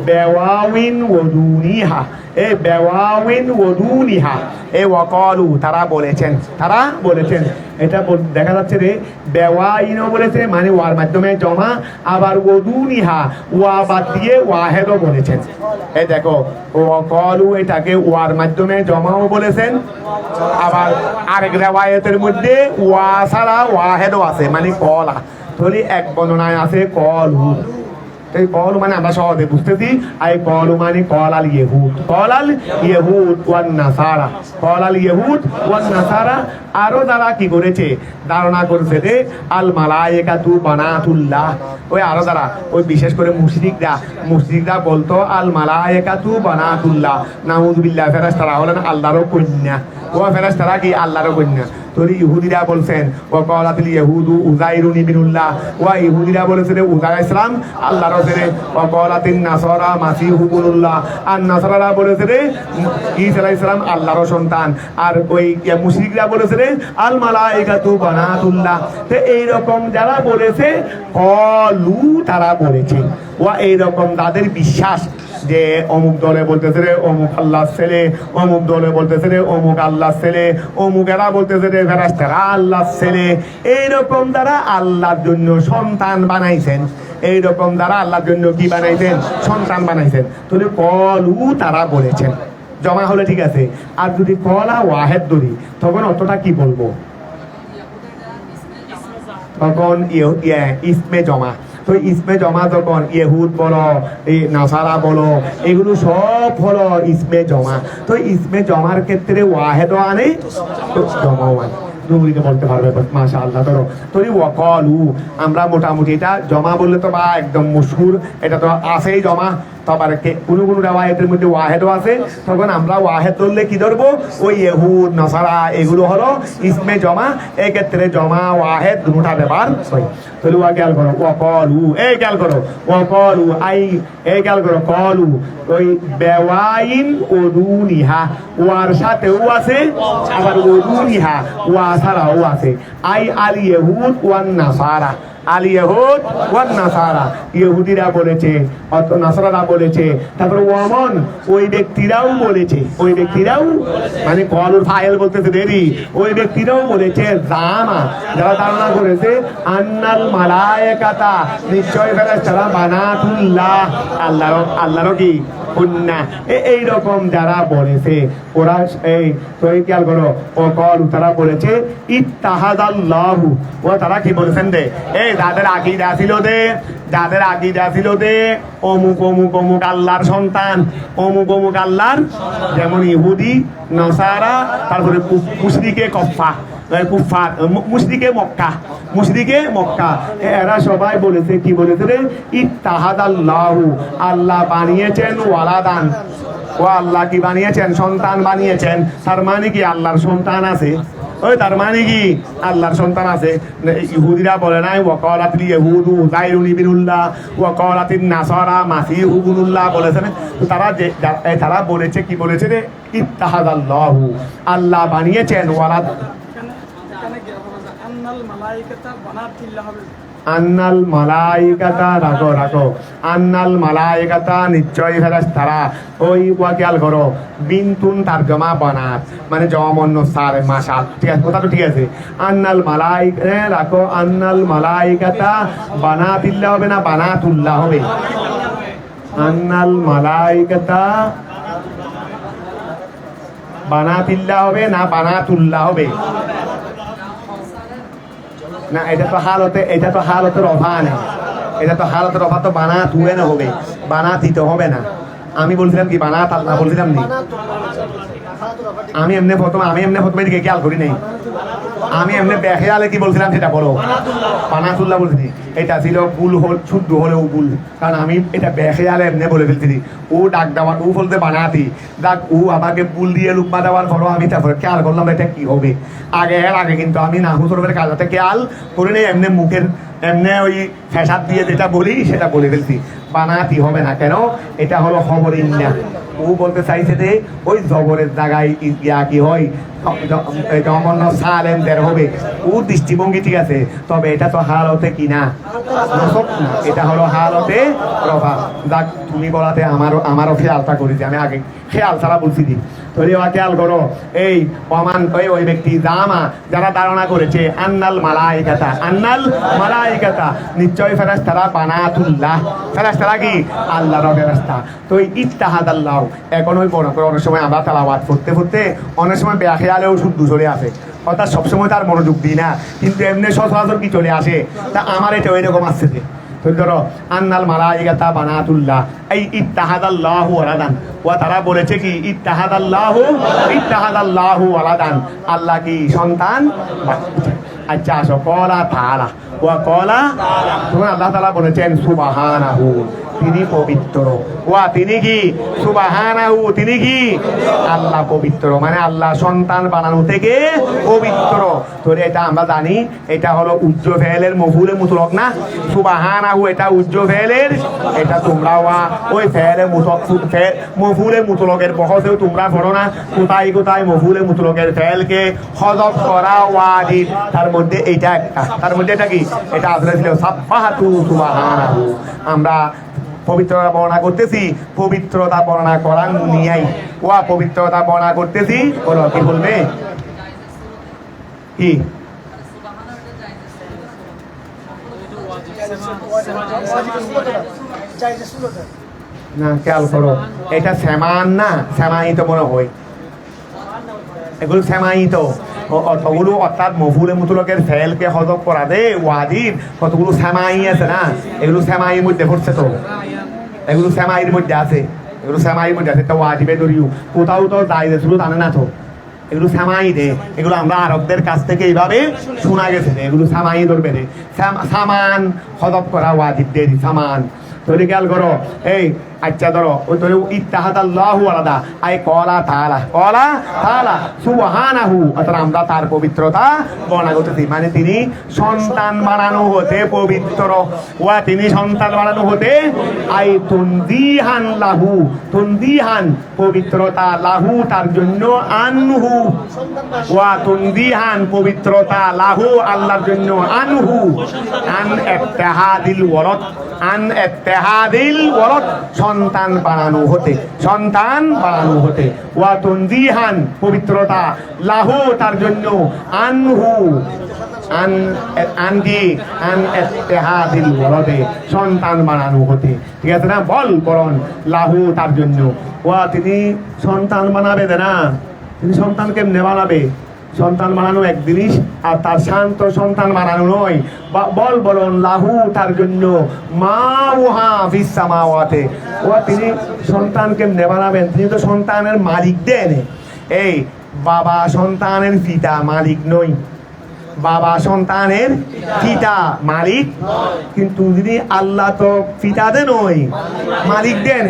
বেওয়াউইন ওয়াদুনিহা, এই বেওয়াউইন ওয়াদুনিহা, এই ওয়াকালু, তারা বলেছেন, তারা বলেছেন। এটা দেখা যাচ্ছে রে, বেওয়াইনও বলেছে মানে ওয়ার মাধ্যমে জমা, আবার ওয়াদুনিহা ওয়া বাদ দিয়ে ওয়াহেদও বলেছেন। এই দেখো ওয়াকালু, এটাকে ওয়ার মাধ্যমে জমাও বলেছেন, আবার আরেক রিওয়ায়াতের মধ্যে ওয়া ছাড়া ওয়াহেদও আছে মানে কলা। তাহলে এক বর্ণনায় আছে কলহু, এই কল মানে আমরা সহজে বুঝতেছি, আর কল মানে কল আল ইহুদ, কল আল ইহুদ ওয়ান নাসারা, কল আল ইহুদ ওয়ান নাসারা। আরো যারা কি করেছে, ধারণা করেছে যে আল মালায়েকাতু বানাতুল্লাহ, ওই আরো যারা ওই বিশেষ করে মুশরিকরা বলতো আল মালায়েকাতু বানাতুল্লাহ, নাউযুবিল্লাহ, ফেরেশতারা হলেন আল্লাহর কন্যা। ও ফেরেশতারা কি আল্লাহর কন্যা। তোর ইহুদিরা বলছেন ওয়াকালাতিল ইহুদু উযাইরুন ইবনুল্লাহ, ওয়া ইহুদিরা বলেছে উযাইর ইসলাম আল্লাহর ছেলে। ওয়াকালাতিন নাসারা মাসিহু ইবনুল্লাহ, আর নাসারারা বলেছে ঈসা আলাইহিস সালাম আল্লাহর সন্তান। আর ওই মুশরিকরা বলেছে আল মালায়েকাতু বানাতুল্লাহ। তো এইরকম যারা বলেছে কলু, তারা বলেছে ওয়া এইরকম তাদের বিশ্বাস যে অমুক দলে বলতেছে রে অমুক আল্লাহর ছেলে, অমুক দলে বলতেছে রে অমুক আল্লাহর ছেলে, অমুকেরা বলতেছে রে ফেরেশতারা আল্লাহর ছেলে। এইরকম দ্বারা আল্লাহর জন্য সন্তান বানাইছেন, এইরকম দ্বারা আল্লাহর জন্য কি বানাইছেন? সন্তান বানাইছেন। তাহলে কলু তারা বলেছেন, জমা হলে ঠিক আছে। আর যদি কলা ওয়াহেদ ধরি তখন অতটা কি বলবো? তখন ইসমে জমা। তো ইসমে জমা যখন ইহুদ বলো, এই নাসারা বলো, এগুলো সব হলো ইসমে জমা। তো ইসমে জমার ক্ষেত্রে ওয়াহেদও আনে, তো জমাও আনে। দুমরিকে বলতে পারবে মাশাআল্লাহ। ধরো তরি ওয়াকালু, আমরা মোটামুটি এটা জমা বললে তো বা একদম মশহুর, এটা তো আছেই জমা। তারপরে কোনো কোনো রেওয়ায়েতের মধ্যে ওয়াহেদও আছে, তখন আমরা ওয়াহেদ ধরলে কি ধরবো? ওই ইহুদ নাসারা এগুলো হলো ইসমে জমা। এক্ষেত্রে জমা ওয়াহেদ দুটা ব্যবহার হয়। তাহলে ওয়া খেয়াল করো, ওয়াকালু, এই খেয়াল করো, ওয়াকালু আই, এই খেয়াল করো, কলু ওই বেওয়াইন ওদুনিহা, ওয়ার সাথেও আছে, আবার ওদুনিহা ওয়া ছাড়াও আছে। আই আল ইহুদ ওয়ান নাসারা, আল ইহুদ ওয়ান নাসারা, ইহুদিরা বলেছে, অত নাসারারা বলেছে। তারপরে ওয়ামন, ওই ব্যক্তিরাও বলেছে, ওই ব্যক্তিরাও মানে কলুর ফাইল বলতেছে দেরি, ওই ব্যক্তিরাও বলেছে, জামা যারা ধারণা করেছে, আন্নাল মালায়েকাতা, নিশ্চয় ফেরেশতারা বানাতুল্লাহ, আল্লাহর কি কন্যা। এইরকম যারা বলেছে ওরা এই তো এই খেয়াল করো, ও কল তারা বলেছে ইত্তাহাদাল্লাহু, ও তারা কি বলেছেন দে, এই যাদের আকীদা ছিল দে, যাদের আকীদা ছিল দে অমুক অমুক অমুক আল্লাহর সন্তান, অমুক অমুক আল্লাহর, যেমন ইহুদি নাসারা, তারপরে মুশরিকে কফা, কুফার, মুশরিকে মক্কা, মুশরিকে মক্কা, এরা সবাই বলেছে কি বলেছে রে? ইত্তাহাদাল্লাহু, আল্লাহ বানিয়েছেন ওয়ালাদান, ও আল্লাহ কি বানিয়েছেন? সন্তান বানিয়েছেন। তার মানে কি আল্লাহর সন্তান আছে? ওই তার মানে কি আল্লাহর সন্তান আছে? ইহুদিরা বলে নাই ওয়াকালাতিল ইহুদু উযাইরুন ইবনুল্লাহ, ওয়াকালাতিন নাসারা মাসীহু ইবনুল্লাহ বলেছেন। তো তারা বলেছে কি বলেছে রে? ইত্তাহাদাল্লাহু, আল্লাহ বানিয়েছেন ওয়ালাদ। আন্নাল মালাইকাতা, রাখো রাখো, আন্নাল মালাইকাতা, নিশ্চয় ফেরেশতারা, ওই ওয়া খেয়াল করো, বিনতুন তারজমা বানাত, মানে জমন্য সারে মাশাল, ঠিক আছে, কথা তো ঠিক আছে। আন্নাল মালাইকা, রাখো, আন্নাল মালাইকাতা বানাতিল্লাহ হবে না বানাতুল্লাহ হবে? আন্নাল মালাইকাতা বানাতিল্লাহ হবে না বানাতুল্লাহ হবে? না, এটা তো হালতে, এটা তো হালতের অভা নেই, এটা তো হালতের অভা, তো বানাত হুয়ে না হবে, বানাত দিতে হবে না। আমি বলছিলাম কি বানাত আল্লাহ বলছিলাম নি? আমি এমনি প্রথমে দিকে খেয়াল করি নাই, আমি এমনি বেখেয়ালে কি বলছিলাম সেটা বলো। বানাতুল্লাহ বলছি, এটা ছিল ভুল, শুদ্ধ হলেও ভুল, কারণ আমি এটা বেখেয়ালে এমনি বলে ফেলছি। ও ডাক দেওয়ার, ও বলতে বানাতি ডাক, ও আমাকে ভুল দিয়ে লুকমা দেওয়ার পরও আমি তারপরে খেয়াল করলাম এটা কি হবে। আগে কিন্তু আমি নাহু সরফের কাজটাতে খেয়াল করি নাই, এমনি মুখের এমনি ওই ফ্যাসাদ দিয়ে যেটা বলি সেটা বলে ফেলছি। বানাতি হবে না কেন? এটা হলো খবরিন না। ও বলতে চাইছে যে ওই জবরের জায়গায় ইয়া কি হয়, জমন্য সালেমদের হবে। ও দৃষ্টিভঙ্গি ঠিক আছে, তবে এটা তো হালতে কি না, এটা হলো হালতে রফা। যাক, তুমি বলাতে আমারও খেয়ালটা করেছি, আমি আগে খেয়াল ছাড়া বলছি দি। খেয়াল করো, এই প্রমাণ ওই ব্যক্তি জামা যারা ধারণা করেছে, আন্নাল মালাইকাতা, আন্নাল মালাইকাতা, নিশ্চয় ফেরেশতারা বানাতুল্লাহ, ফেরেশতারা কি আল্লাহর ফেরেশতা। তো ইত্তাহাদাল্লাহ, এখন ওই অনেক সময় আমরা তেলাওয়াত করতে অনেক সময় বেখেয়ালেও শুদ্ধ চলে আসে, অর্থাৎ সবসময় তার মনোযোগ দিই না, কিন্তু এমনি সচরাচর কি চলে আসে। তা আমার এটা ওইরকম আসছে যে ধরো আন্নাল মালাইকাতা বানাতুল্লাহ, এই ইত্তাহাদাল্লাহু ওয়ালাদান, ও তারা বলেছে কি ইত্তাহাদাল্লাহু ওয়ালাদান, আল্লাহ কি সন্তান। আচ্ছা আসো, কলা তাআলা, ওয়া কলা, তখন আল্লাহ তাআলা বলেছেন সুবহানাহু, তিনি পবিত্র। ওয়া তিনি কি সুবহানাহু, তিনি কি আল্লাহ পবিত্র, মানে আল্লাহ সন্তান বানানো থেকে পবিত্র। তো এটা আমরা জানি, এটা হলো উজ্জ ফেলের মফুলে মুতলক না? সুবহানাহু এটা উজ্জ ফেলের, এটা তোমরা ওই ফেলে মফুলে মুতলকের বহসেও তোমরা পড়ো না, কোথায় কোথায় মফুলে মুতলকের ফেলকে হযফ করা ওয়াজিব, তার মধ্যে এইটা একটা, তার মধ্যে এটা কি, এটা আসলে ছিল সাব্বাহাতু সুবহানাহু। আমরা পবিত্রতা বর্ণনা করতেছি, পবিত্রতা বর্ণনা করার নিয়াই ওয়া পবিত্রতা বর্ণনা করতেছি। বলো কি বলবে? কি না খেয়াল করো, এটা শ্যামান না শ্যামায়িত মনে হয়, এগুলো শ্যামায়িত অতগুলো অর্থাৎ মফুলে মুতলকের ফেলকে হজব করা দে ওয়াজিব, কতগুলো শ্যামাই আছে না, এগুলো শ্যামাইয়ের মধ্যে পড়ছে তো, এগুলো শ্যামাইয়ের মধ্যে আছে, এগুলো শ্যামাইয়ের মধ্যে আছে। একটা ওয়াজিবে ধরিও কোথাও তো দায়িত্ব শুরু জানে না তো, এগুলো সামাই দে, এগুলো আমরা আরবদের কাছ থেকে এইভাবে শোনা গেছে, এগুলো সামাই ধরবে রে, সামান হজব করা ওয়াজিব দে সামান। তৈরি খেয়াল করো, এই আচ্ছা ধরো ওই তোর ইত্তাহাদাল্লাহু আলাদা আই কলা তাআলা সুবহানাহু, অর্থাৎ আমরা তার পবিত্রতা বর্ণনা করতেছি, মানে তিনি সন্তান বানানো হতে পবিত্র, ওয়া তিনি সন্তান বানানো হতে আই তুনজিহান লাহু, তুনজিহান পবিত্রতা, লাহু তার জন্য, আনহু ওয়া তুনজিহান পবিত্রতা, লাহু আল্লাহর জন্য, আনহু আন ইত্তিহাদিল ওয়ালাদ, আন ইত্তিহাদিল ওয়ালাদ সন্তান বানানো হতে, সন্তান বানানো হতে, ওয়া তুনজিহান পবিত্রতা, লাহু তার জন্য, আনহু আন ইত্তিহাদিল ওয়ালাদে সন্তান বানানো হতে। ঠিক আছে না? বল বরণ লাহু তার জন্য, ওয়া তিনি সন্তান বানাবে না, তিনি সন্তান কেমনে বানাবে? সন্তান বানানো এক জিনিস, আর তার শান্ত সন্তান বানানো নয়। বল বলুন লাহু তার জন্য, মা ওহা ফিস সামাওয়াতে, ও তিনি সন্তান কেমনে বানাবেন? তিনি তো সন্তানের মালিক দেন। এই বাবা সন্তানের পিতা মালিক নই, বাবা সন্তানের পিতা মালিক, কিন্তু যদি আল্লাহ তো পিতা দে নয় মালিক দেন।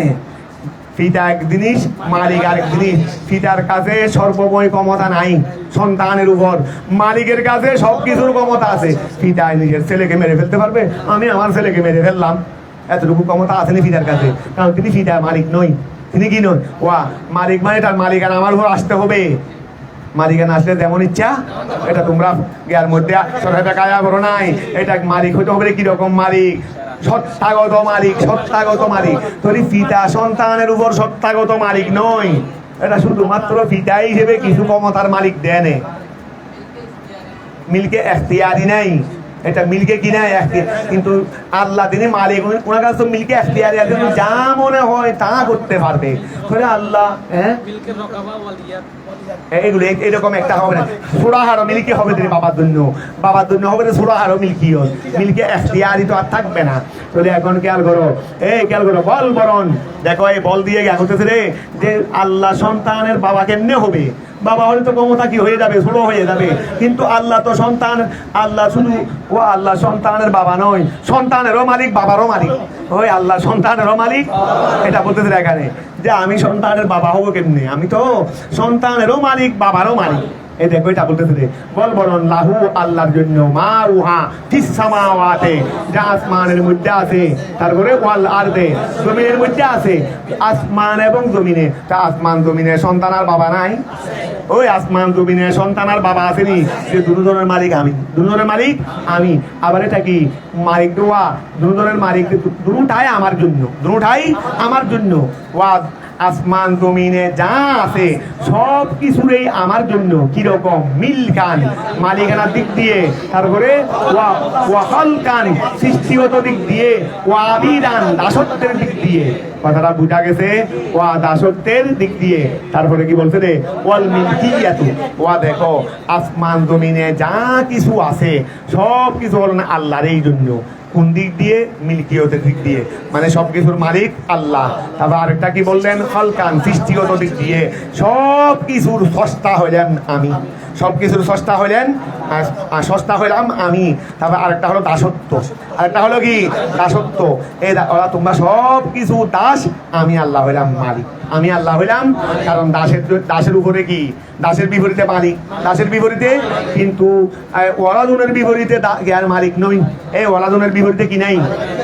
পিতা এক জিনিস, মালিক আরেক জিনিস। পিতার কাছে সর্বময় ক্ষমতা নাই সন্তানের উপর, মালিকের কাছে সবকিছুর ক্ষমতা আছে। পিতা নিজের ছেলেকে মেরে ফেলতে পারবে, আমি আমার ছেলেকে মেরে ফেললাম, এতটুকু ক্ষমতা আসেনি পিতার কাছে, কারণ তিনি পিতা মালিক নই। তিনি কি নয়? ওয়া মালিক মানে তার মালিকানা আমার উপর আসতে হবে। মালিকানা আসলে যেমন ইচ্ছা, এটা তোমরা জ্ঞার মধ্যে সরকার কায়া করো নাই, এটা মালিক হইতে হবে কিরকম মালিক? সত্তাগত মালিক, সত্তাগত মালিক। তোর পিতা সন্তানের উপর সত্তাগত মালিক নয়, এটা শুধুমাত্র পিতা হিসেবে কিছু ক্ষমতার মালিক দেন, মিলকে এখতিয়ারি নাই, এটা মিলকে কি নাই কিন্তু আল্লাহ তিনি মালিক, ওনার কাছে তো মিলকে এখতিয়ারি আছে, যা মনে হয় তা করতে পারবে। আল্লাহ এগুলো এরকম একটা হবে না, সুরাহারও মিল্কি হবে তিনি বাবার জন্য, বাবার জন্য হবে সুরাহারও মিল্কি, মিল্কি এখতিয়ারি তো আর থাকবে না। তাহলে এখন খেয়াল করো, এই খেয়াল করো, বল বরণ দেখো, এই বল দিয়ে জ্ঞান হতেছে রে যে আল্লাহ সন্তানের বাবা কেমনে হবে? বাবা হলে তো ক্ষমতা কি হয়ে যাবে, ছোট হয়ে যাবে, কিন্তু আল্লাহ তো সন্তান, আল্লাহ শুধু ও আল্লাহ সন্তানের বাবা নয়, সন্তানেরও মালিক বাবারও মালিক, ওই আল্লাহ সন্তানেরও মালিক। এটা বলতেছে এখানে যে আমি সন্তানের বাবা হবো কেমনে? আমি তো সন্তানেরও মালিক বাবারও মালিক। এই দেখো এটা বলতেছে, বল বলুন লাহু আল্লাহর জন্য, মা উহা ফিস সামাওয়াতে যা আসমানের মধ্যে আছে, তারপরে ওয়াল আরদে জমিনের মধ্যে আছে, আসমান এবং জমিনে। তা আসমান জমিনে সন্তান আর বাবা নাই? ওই আসমান জমিনে সন্তান আর বাবা আসেনি, যে দুজনের মালিক আমি, দুজনের মালিক আমি। আবার এটা কি মালিক দোয়া, দুজনের মালিক, দুটাই আমার জন্য, দুটাই আমার জন্য। ওয়া আসমান জমিনে যা আছে সব কিছুরই আমার জন্য। কিরকম? মিলকান মালিকানার দিক দিয়ে, তারপরে ওয়াহালকান সৃষ্টিগত দিক দিয়ে, ওয়াবিদান দাসত্বের দিক দিয়ে। কথাটা বুঝা গেছে? ওয়া দাসত্বের দিক দিয়ে। তারপরে কি বলছে রে? ওয়াল মিলকিয়াতু, ওয়া দেখো আসমান জমিনে যা কিছু আছে সব কিছু হলো না আল্লাহর এই জন্য। কোন দিক দিয়ে? মিল্কিয়তের দিক দিয়ে, মানে সবকিছুর মালিক আল্লাহ। তারপর আরেকটা কি বললেন? খালকান সৃষ্টিগত দিক দিয়ে, সব কিছুর স্রষ্টা হইলেন আমি, সব কিছুর স্রষ্টা হইলেন, স্রষ্টা হইলাম আমি। তারপর আরেকটা হলো দাসত্ব, আরেকটা হলো কি? দাসত্ব। এই ওরা তোমরা সব কিছু দাস, আমি আল্লাহ হইলাম মালিক, আমি আল্লাহ হইলাম। কারণ দাসের উপরে কি? দাসের বিপরীতে মালিক, দাসের বিপরীতে, কিন্তু ওয়ালাদুনের বিপরীতে জ্ঞান মালিক নই। এই ওয়ালাদুনের বিপরীতে কি নাই?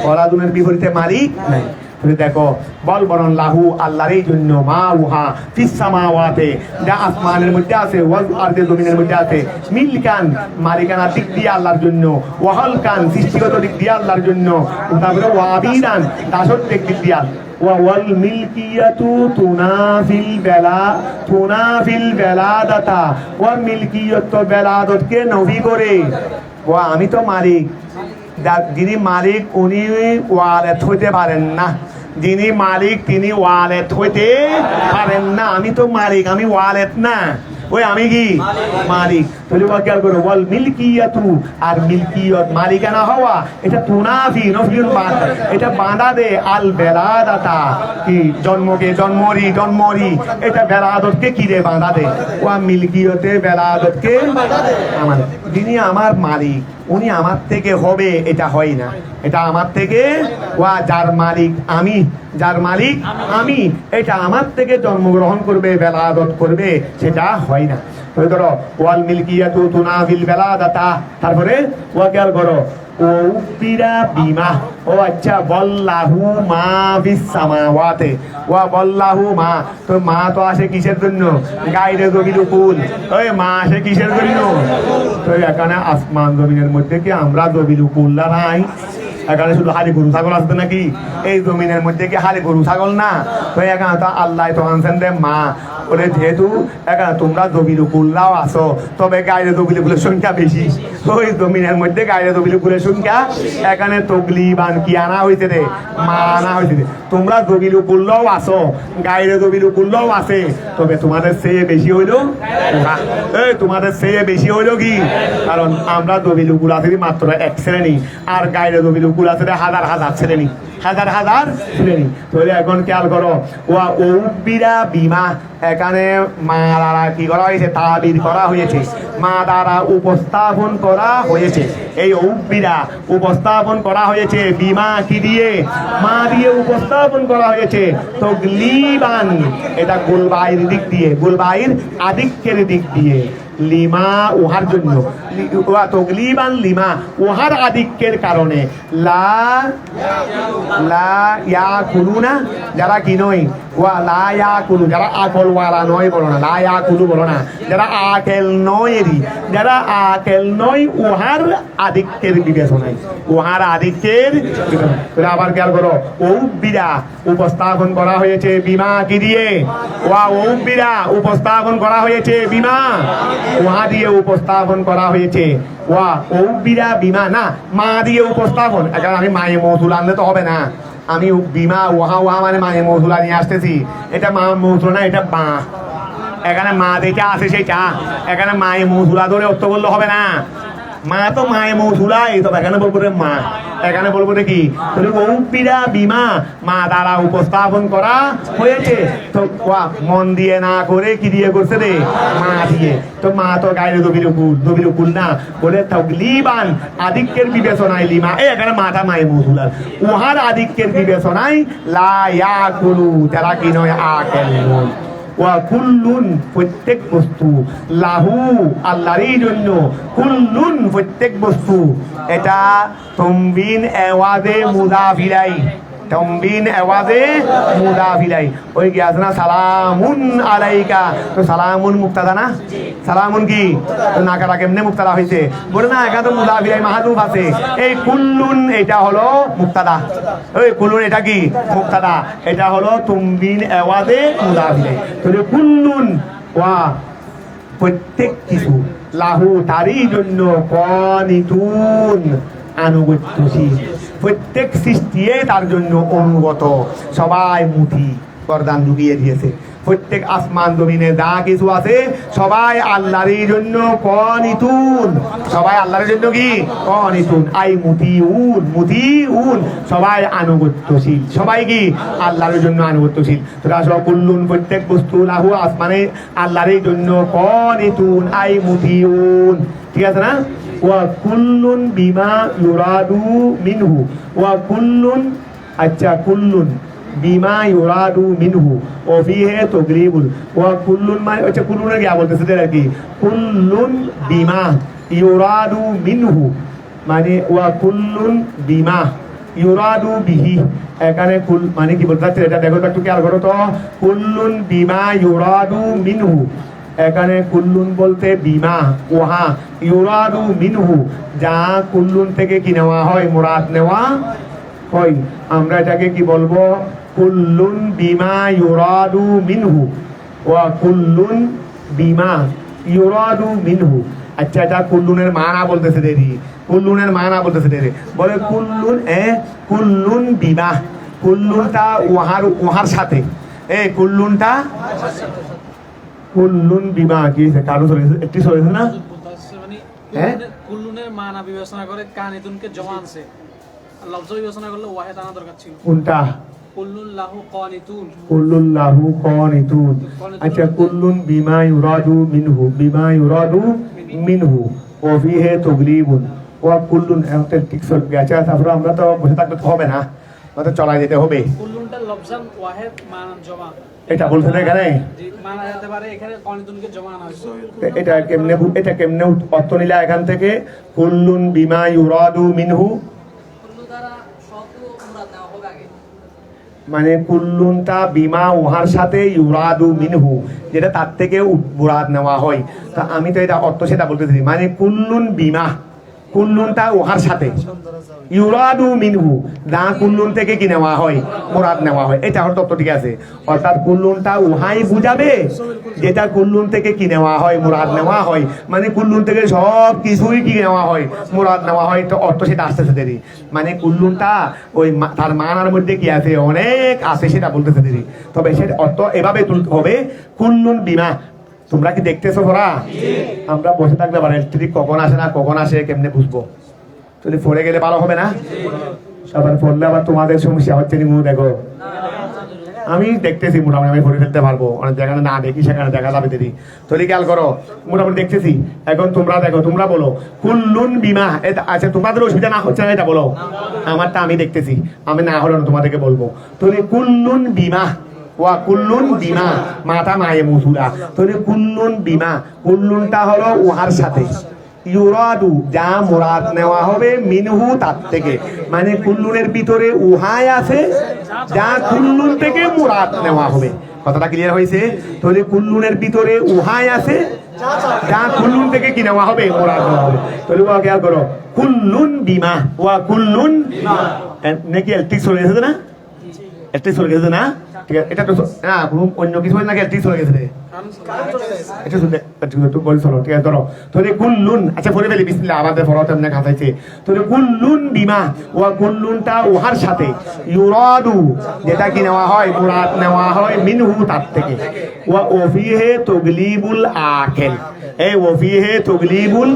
ওয়ালাদুনের বিপরীতে মালিক নাই। তুমি দেখো বল বরণ লাহু আল্লাহর এই জন্য মা উহা ফিস সামাওয়াতে যা আসমানের মধ্যে আছে ওয়াল আরদে জমিনের মধ্যে আছে মিলকান মালিকানা দিক দিয়ে আল্লাহর জন্য ওয়াহলকান সৃষ্টিগত দিক দিয়ে আল্লাহর জন্য তারপরে ওয়াবিদান দাসত্বের দিক দিয়ে ওয়াল মিলকিয়াতু তুনাফিল বেলাদাতা ওয়া মিলকিয়ত বেলাদতকে নফি করে ও আমি তো মালিক যিনি মালিক উনি ওয়ালেট হইতে পারেন না যিনি মালিক তিনি ওয়ালেট হইতে পারেন না আমি তো মালিক আমি ওয়ালেট না ওই আমি কি মালিক তাহলে খেয়াল করো বল মিলকিয়াতু আর মিলকিয়ত মালিকানা হওয়া এটা তুনাফি নফিউল বাদ এটা বাঁধা দে আল বেলাদাতা কি জন্মরি এটা বেলাদতকে কি রে বাঁধা দে ওয়া মিলকিয়তে বেলাদতকে আমার যিনি আমার মালিক উনি আমার থেকে হবে এটা হয় না এটা আমার থেকে ওয়া যার মালিক আমি এটা আমার থেকে জন্মগ্রহণ করবে বেলাদত করবে সেটা হয় না ধরো ওয়াল মিলকিয়াতু তুনাফিল বেলাদাতা তারপরে ওয়া খেয়াল করো ও উপিরা বিমা ও আচ্ছা বল্লাহু মা ফিস সামাওয়াতে ওয়া বল্লাহু মা তো মা তো আসে কিসের জন্য গাইরে জমির উপর ওই মা আসে কিসের জন্য তো এখানে আসমান জমিনের মধ্যে কি আমরা জমির উপর নাই এখানে শুধু হালি গরু ছাগল আসবে নাকি এই জমিনের মধ্যে কি হালি গরু ছাগল না তো এখানে তো আল্লাহ তো আনছেন রে মা বলে যেহেতু এখানে তোমরা জমিলুকুল্লাও আসো তবে গায়ে জমিলুকুলের সংখ্যা বেশি ওই জমিনের মধ্যে গায়ে জমিলুকুলের সংখ্যা এখানে তগলিবান কি আনা হয়েছে রে মা আনা হয়েছে রে তোমরা জমিলুকুল্লাও আসো গায়ে জমিলুকুল্লাও আছে তবে তোমাদের চেয়ে বেশি হইলো তোমাদের চেয়ে বেশি হইলো কি কারণ আমরা জমিলুকুল আছি মাত্র এক শ্রেণী আর গায়ে জমিলুকুল আছে হাজার হাজার শ্রেণী শ্রেণী তাহলে এখন খেয়াল করো ওয়া উবিরা বিমা এখানে মা দ্বারা কি করা হয়েছে তাবির করা হয়েছে মা দ্বারা উপস্থাপন করা হয়েছে এই উবিরা উপস্থাপন করা হয়েছে বিমা কি দিয়ে মা দিয়ে উপস্থাপন করা হয়েছে তো গ্লিবান এটা গুলবাইর দিক দিয়ে গুলবাইর আধিক্যের দিক দিয়ে লিমা উহার জন্য তগলিবান লিমা উহার আধিক্যের কারণে লা ইয়াকুলুনা যারা কি নয় ওয়া লা ইয়াকুলু যারা আকল ওয়ালা নয় বলো না লা ইয়াকুলু বলো না যারা আকেল নয়রি যারা আকেল নয় উহার আধিক্যের বিবেচনায় উহার আধিক্যের আবার খেয়াল করো ঔবিরা উপস্থাপন করা হয়েছে বিমা কি দিয়ে ওয়া ঔবিরা উপস্থাপন করা হয়েছে বিমা উহা দিয়ে উপস্থাপন করা হয়েছে ওয়া ঔবিরা বিমা না মা দিয়ে উপস্থাপন এখন আমি মায়ে মৌসুল আনলে তো হবে না আমি বিমা ওহা মানে মায়ে মৌসুলা নিয়ে আসতেছি এটা মা মৌসুল না এটা মা এখানে মা দেখে আসে সেটা এখানে মায়ে মৌসুলা ধরে অর্থ বললে হবে না মা তো মায়ে মৌসুলাই তবে এখানে বলবো রে মা এখানে বলবো রে কি ঔপিরা বিমা মা দ্বারা উপস্থাপন করা হয়েছে তো মন দিয়ে না করে কি দিয়ে করছে রে মা দিয়ে তো মা তো গায়ে দবিলুকুল না বলে তগলিবান আধিক্যের বিবেচনায় লিমা এখানে মাটা মায়ে মৌসুলার উহার আধিক্যের বিবেচনায় লা ইয়াকুলু যারা কি নয় আকেল নয় ওয়া কুল্লুন প্রত্যেক বস্তু লাহু আল্লাহরই জন্য কুল্লুন প্রত্যেক বস্তু এটা তমবিন এওয়াজে মুদাফিলাই তমবিন এওয়াজে মুদাফিলাই ওই কি আছে না সালামুন আলাইকা তো সালামুন মুক্তাদা না সালামুন কি তো নাকারা কেমনে মুক্তাদা হয়েছে বলে না একা তো মুদাফিলাই মাহাদুফ আছে এই কুল্লুন এটা হলো মুক্তাদা ওই কুল্লুন এটা কি মুক্তাদা এটা হলো তমবিন এওয়াজে মুদাফিলাই তো কুল্লুন ওয়া প্রত্যেক কিছু লাহু তারই জন্য কনিতুন আনুগত্যশীল প্রত্যেক সৃষ্টি তার জন্য অনুগত সবাই মুঠি বরদান ঢুকিয়ে দিয়েছে প্রত্যেক আসমান জমিনে যা কিছু আছে সবাই আল্লাহরই জন্য কনিতুন সবাই আল্লাহর জন্য কি কনিতুন আই মুতিউন সবাই আনুগত্যশীল সবাই কি আল্লাহর জন্য আনুগত্যশীল তোরা সব কুল্লুন প্রত্যেক বস্তু লাহু আসমানে আল্লাহরই জন্য কনিতুন আই মুতিউন ঠিক আছে না ওয়া কুল্লুন বিমা ইউরাদু মিনহু ওয়া কুল্লুন আচ্ছা কুল্লুন বিমা ইউরাদু মিনহু ও ফিহে তাগলিবুল ওয়া কুল্লুন মানে আচ্ছা কুল্লুনের কি বলতেছে আর কি কুল্লুন বিমা ইউরাদু মিনহু মানে ওয়া কুল্লুন বিমা ইউরাদু বিহি, এখানে কুল মানে কি বলতে চাচ্ছে এটা দেখো একটু খেয়াল করো তো। কুল্লুন বিমা ইউরাদু মিনহু, এখানে কুল্লুন বলতে বিমা ওহা, ইউরাদু মিনহু যা কুল্লুন থেকে কি নেওয়া হয়, মুরাদ নেওয়া হয়। আমরা এটাকে কি বলবো, কুল্লুন বিমা ইউরাদু মিনহু ওয়া কুল্লুন বিমা ইউরাদু মিনহু। আচ্ছা, এটা কুল্লুনের মানা বলতেছে দেরি, কুল্লুনের মানা বলতেছে দেরি, বলে কুল্লুন কুল্লুন বিমা, কুল্লুনটা ওহার সাথে, কুল্লুনটা কুল্লুন বিমা কি কারো চলেছে একটি চলেছে না, কুল্লুনের মানা বিবেচনা করে কানিতুনকে জমা আনছে, লফজ বিবেচনা করলে ওয়াহিদ আনা দরকার ছিল। কোনটা? কুল্লুল্লাহু কানিতুন, কুল্লুল্লাহু কানিতুন। আচ্ছা, কুল্লুন বিমা ইউরাদু মিনহু, বিমা ইউরাদু মিনহু ওয়া ফিহি তাগলিবুন ওয়া কুল্লুন, এটা ঠিক চলবে। আচ্ছা, তারপরে আমরা তো বসে থাকলে তো হবে না, আমাদের চলাই যেতে হবে। কুল্লুনটা লফজান ওয়াহিদ মানান জমা, এটা বলছে না এখানে, জি মানা যেতে পারে, এখানে কানিতুনকে জমা আনা হয়েছে। এটা কেমনে অর্থ নিলা এখান থেকে, কুল্লুন বিমা ইউরাদু মিনহু মানে কুল্লুনটা বিমা উহার সাথে ইউরাদু মিনহু, যেটা তার থেকে মুরাদ নেওয়া হয়। তা আমি তো এটা অর্থ সেটা বলতেছি, মানে কুল্লুন বিমা, কুল্লুনটা উহার সাথে, ইউরাদু মিনহু দা কুল্লুন থেকে কি নেওয়া হয়, মুরাদ নেওয়া হয়। এটা অর্থ ঠিক আছে, অর্থাৎ কুল্লুনটা উহাই বুঝাবে যেটা কুল্লুন থেকে কি নেওয়া হয়, মুরাদ নেওয়া হয়। মানে কুল্লুন থেকে সব কিছুই কি নেওয়া হয়, মুরাদ নেওয়া হয়। তো অর্থ সেটা আসতেছে দেরি, মানে কুল্লুনটা ওই তার মানার মধ্যে কি আছে, অনেক আছে, সেটা বলতেছে দেরি। তবে সেটা অর্থ এভাবে তুলতে হবে, কুল্লুন বিমা। তোমরা কি দেখতেছো পড়া? আমরা বসে থাকলে পারে ঠিক কখন আসে না কখন আসে কেমনে বুঝবো? যদি পড়ে গেলে ভালো হবে না? আবার পড়লে আবার তোমাদের সমস্যা হচ্ছে নি, দেখো আমি দেখতেছি মোটামুটি আমি পড়ে ফেলতে পারবো, অনেক যেখানে না দেখি সেখানে দেখা যাবে দেরি। তাহলে খেয়াল করো, মোটামুটি দেখতেছি। এখন তোমরা দেখো, তোমরা বলো কুল্লুন বিমা। আচ্ছা, তোমাদের অসুবিধা না হচ্ছে না এটা বলো, আমারটা আমি দেখতেছি, আমি না হলো তোমাদেরকে বলবো। তাহলে কুল্লুন বিমা ওয়া কুল্লুন বিমা, মাথা মায়ে মুসুরা। তাহলে কুল্লুন বিমা, কুল্লুনটা হলো উহার সাথে, ইউরাদু যা মুরাদ নেওয়া হবে, মিনহু তার থেকে, মানে কুল্লুনের ভিতরে উহাই আছে যা কুল্লুন থেকে মুরাদ নেওয়া হবে। কথাটা ক্লিয়ার হয়েছে? তাহলে কুল্লুনের ভিতরে উহাই আছে যা কুল্লুন থেকে কি নেওয়া হবে, মুরাদ নেওয়া হবে। তাহলে খেয়াল করো, কুল্লুন বিমা ওয়া কুল্লুন নাকি ঠিক চলে গেছে না, একটি চলে গেছে না, ঠিক আছে। এটা তো না কোনো অন্য কিছু নাকি একটি চলে গেছে রে, এটা শুনে একটু বল চলো, ঠিক আছে ধরো। তাহলে কুল্লুন, আচ্ছা পড়ে ফেলি বিসমিল্লাহ, আমাদের পড়া তেমনি খাতাইছে। তাহলে কুল্লুন বিমা ওয়া কুল্লুনটা উহার সাথে, ইউরাদু যেটা কি নেওয়া হয়, মুরাদ নেওয়া হয়, মিনহু তার থেকে, ওয়া ওফিহে তাগলিবুল আকিল। এই ওফিহে তাগলিবুল,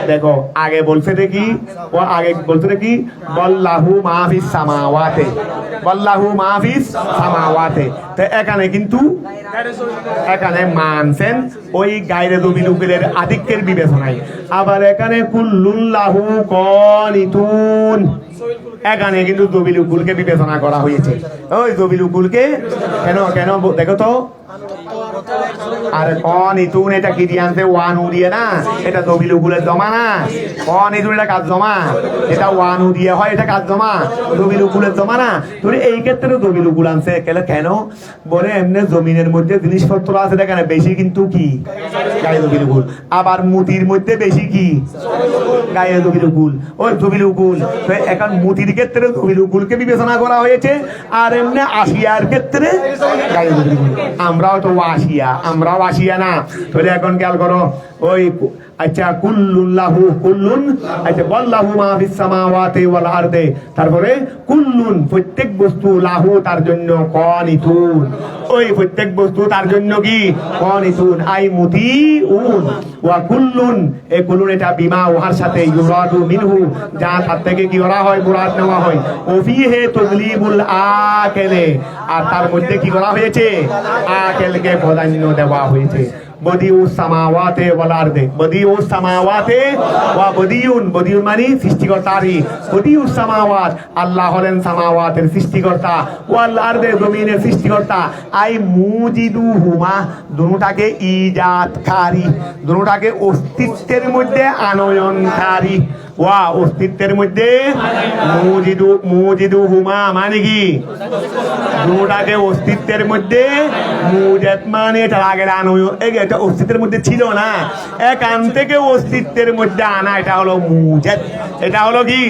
দেখো আগে বলছে দেখি, ও আগে বলছে দেখি বল্লাহু মাহফিস সামাওয়াতে, বল্লাহু মাহফিস সামাওয়াতে। তো এখানে কিন্তু এখানে মানছেন ওই গায়রে দবিলুকের আধিক্যের বিবেচনায়। আবার এখানে কুল্লুল্লাহু কানিতুন, এখানে কিন্তু দবিলুকুলকে বিবেচনা করা হয়েছে। ওই দবিলুকুলকে কেন কেন দেখো তো, আর কানিতুন এটা কি দিয়ে আনছে, ওয়ান দিয়ে না, এটা দবিলুকুলের জমা না। কানিতুন এটা কাজ জমা, এটা ওয়ান দিয়ে হয়, এটা কাজ জমা, দবিলুকুলের জমা না। তুমি এই ক্ষেত্রে দবিলুকুল আনছে কেন বলে, এমনি জমিনের মধ্যে জিনিসপত্র আছে দেখেন বেশি কিন্তু কি গায়ে দবিলুকুল, আবার মুতির মধ্যে বেশি কি গায়ে দবিলুকুল, ওই দবিলুকুল। এখন মুতির ক্ষেত্রে দবিলুকুলকে বিবেচনা করা হয়েছে, আর এমনি আসিয়ার ক্ষেত্রে গায়ে দবিলুকুল। আমরাও তো আসিয়া, আমরাও আসিয়া না। তাহলে এখন খেয়াল করো, ওই আচ্ছা কুল্লুল্লাহু কুল্লুন, আচ্ছা বল্লাহু মা ফিস সামাওয়াতি ওয়াল আরদি, তারপরে কুল্লুন প্রত্যেক বস্তু, লাহু তার জন্য, কানিতুন ওই প্রত্যেক বস্তু তার জন্য কি কানিতুন, আই মুতিউন। ওয়া কুল্লুন, এই কুল্লুন এটা বিমা উহার সাথে, ইউরাদু মিনহু যা তার থেকে কি করা হয়, মুরাদ নেওয়া হয়। ওফিহে তাগলিবুল আকিলে, আর তার মধ্যে কি করা হয়েছে, আকিলকে প্রাধান্য দেওয়া হয়েছে। বদিউস সামাওয়াতে ওয়াল আরদে, বদিউস সামাওয়াতে ওয়া বদিউন, বদিউন মানে সৃষ্টিকর্তারই, বদিউস সামাওয়াত আল্লাহ হলেন সামাওয়াতের সৃষ্টিকর্তা, ওয়াল আরদে জমিনের সৃষ্টিকর্তা, আই মুজিদুহুমা দুটাকে ইজাদকারী, দুটাকে অস্তিত্বের মধ্যে আনয়নকারী, ওয়া অস্তিত্বের মধ্যে মুজিদুহুমা মানে কি দুটাকে অস্তিত্বের মধ্যে, মুজাদ মানে এটা আগের আনয়ন, এটা অস্তিত্বের মধ্যে ছিল না, এখান থেকে অস্তিত্বের মধ্যে আনা, এটা হলো মুজাদ, এটা হলো কি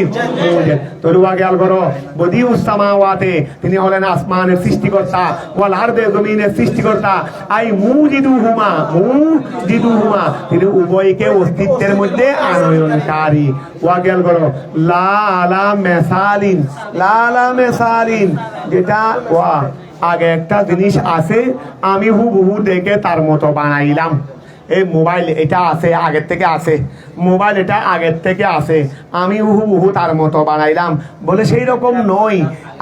মুজাদ। তোমরা খেয়াল করো, বদিউস সামাওয়াতে তিনি হলেন আসমানের সৃষ্টিকর্তা, ওয়াল আরদে জমিনের সৃষ্টিকর্তা, আই মুজিদুহুমা, মুজিদুহুমা তিনি উভয়কে অস্তিত্বের মধ্যে আনয়নকারী। ওয়া খেয়াল করো, লা আলা মেসালিন, লা আলা মেসালিন যেটা ওয়া আগে একটা জিনিস আছে আমি হুবহু দেখে তার মতো বানাইলাম। এই মোবাইল এটা আছে আগের থেকে আছে, মোবাইল এটা আগের থেকে আছে, আমি হুবহু তার মতো বানাইলাম বলে সেই রকম নয়।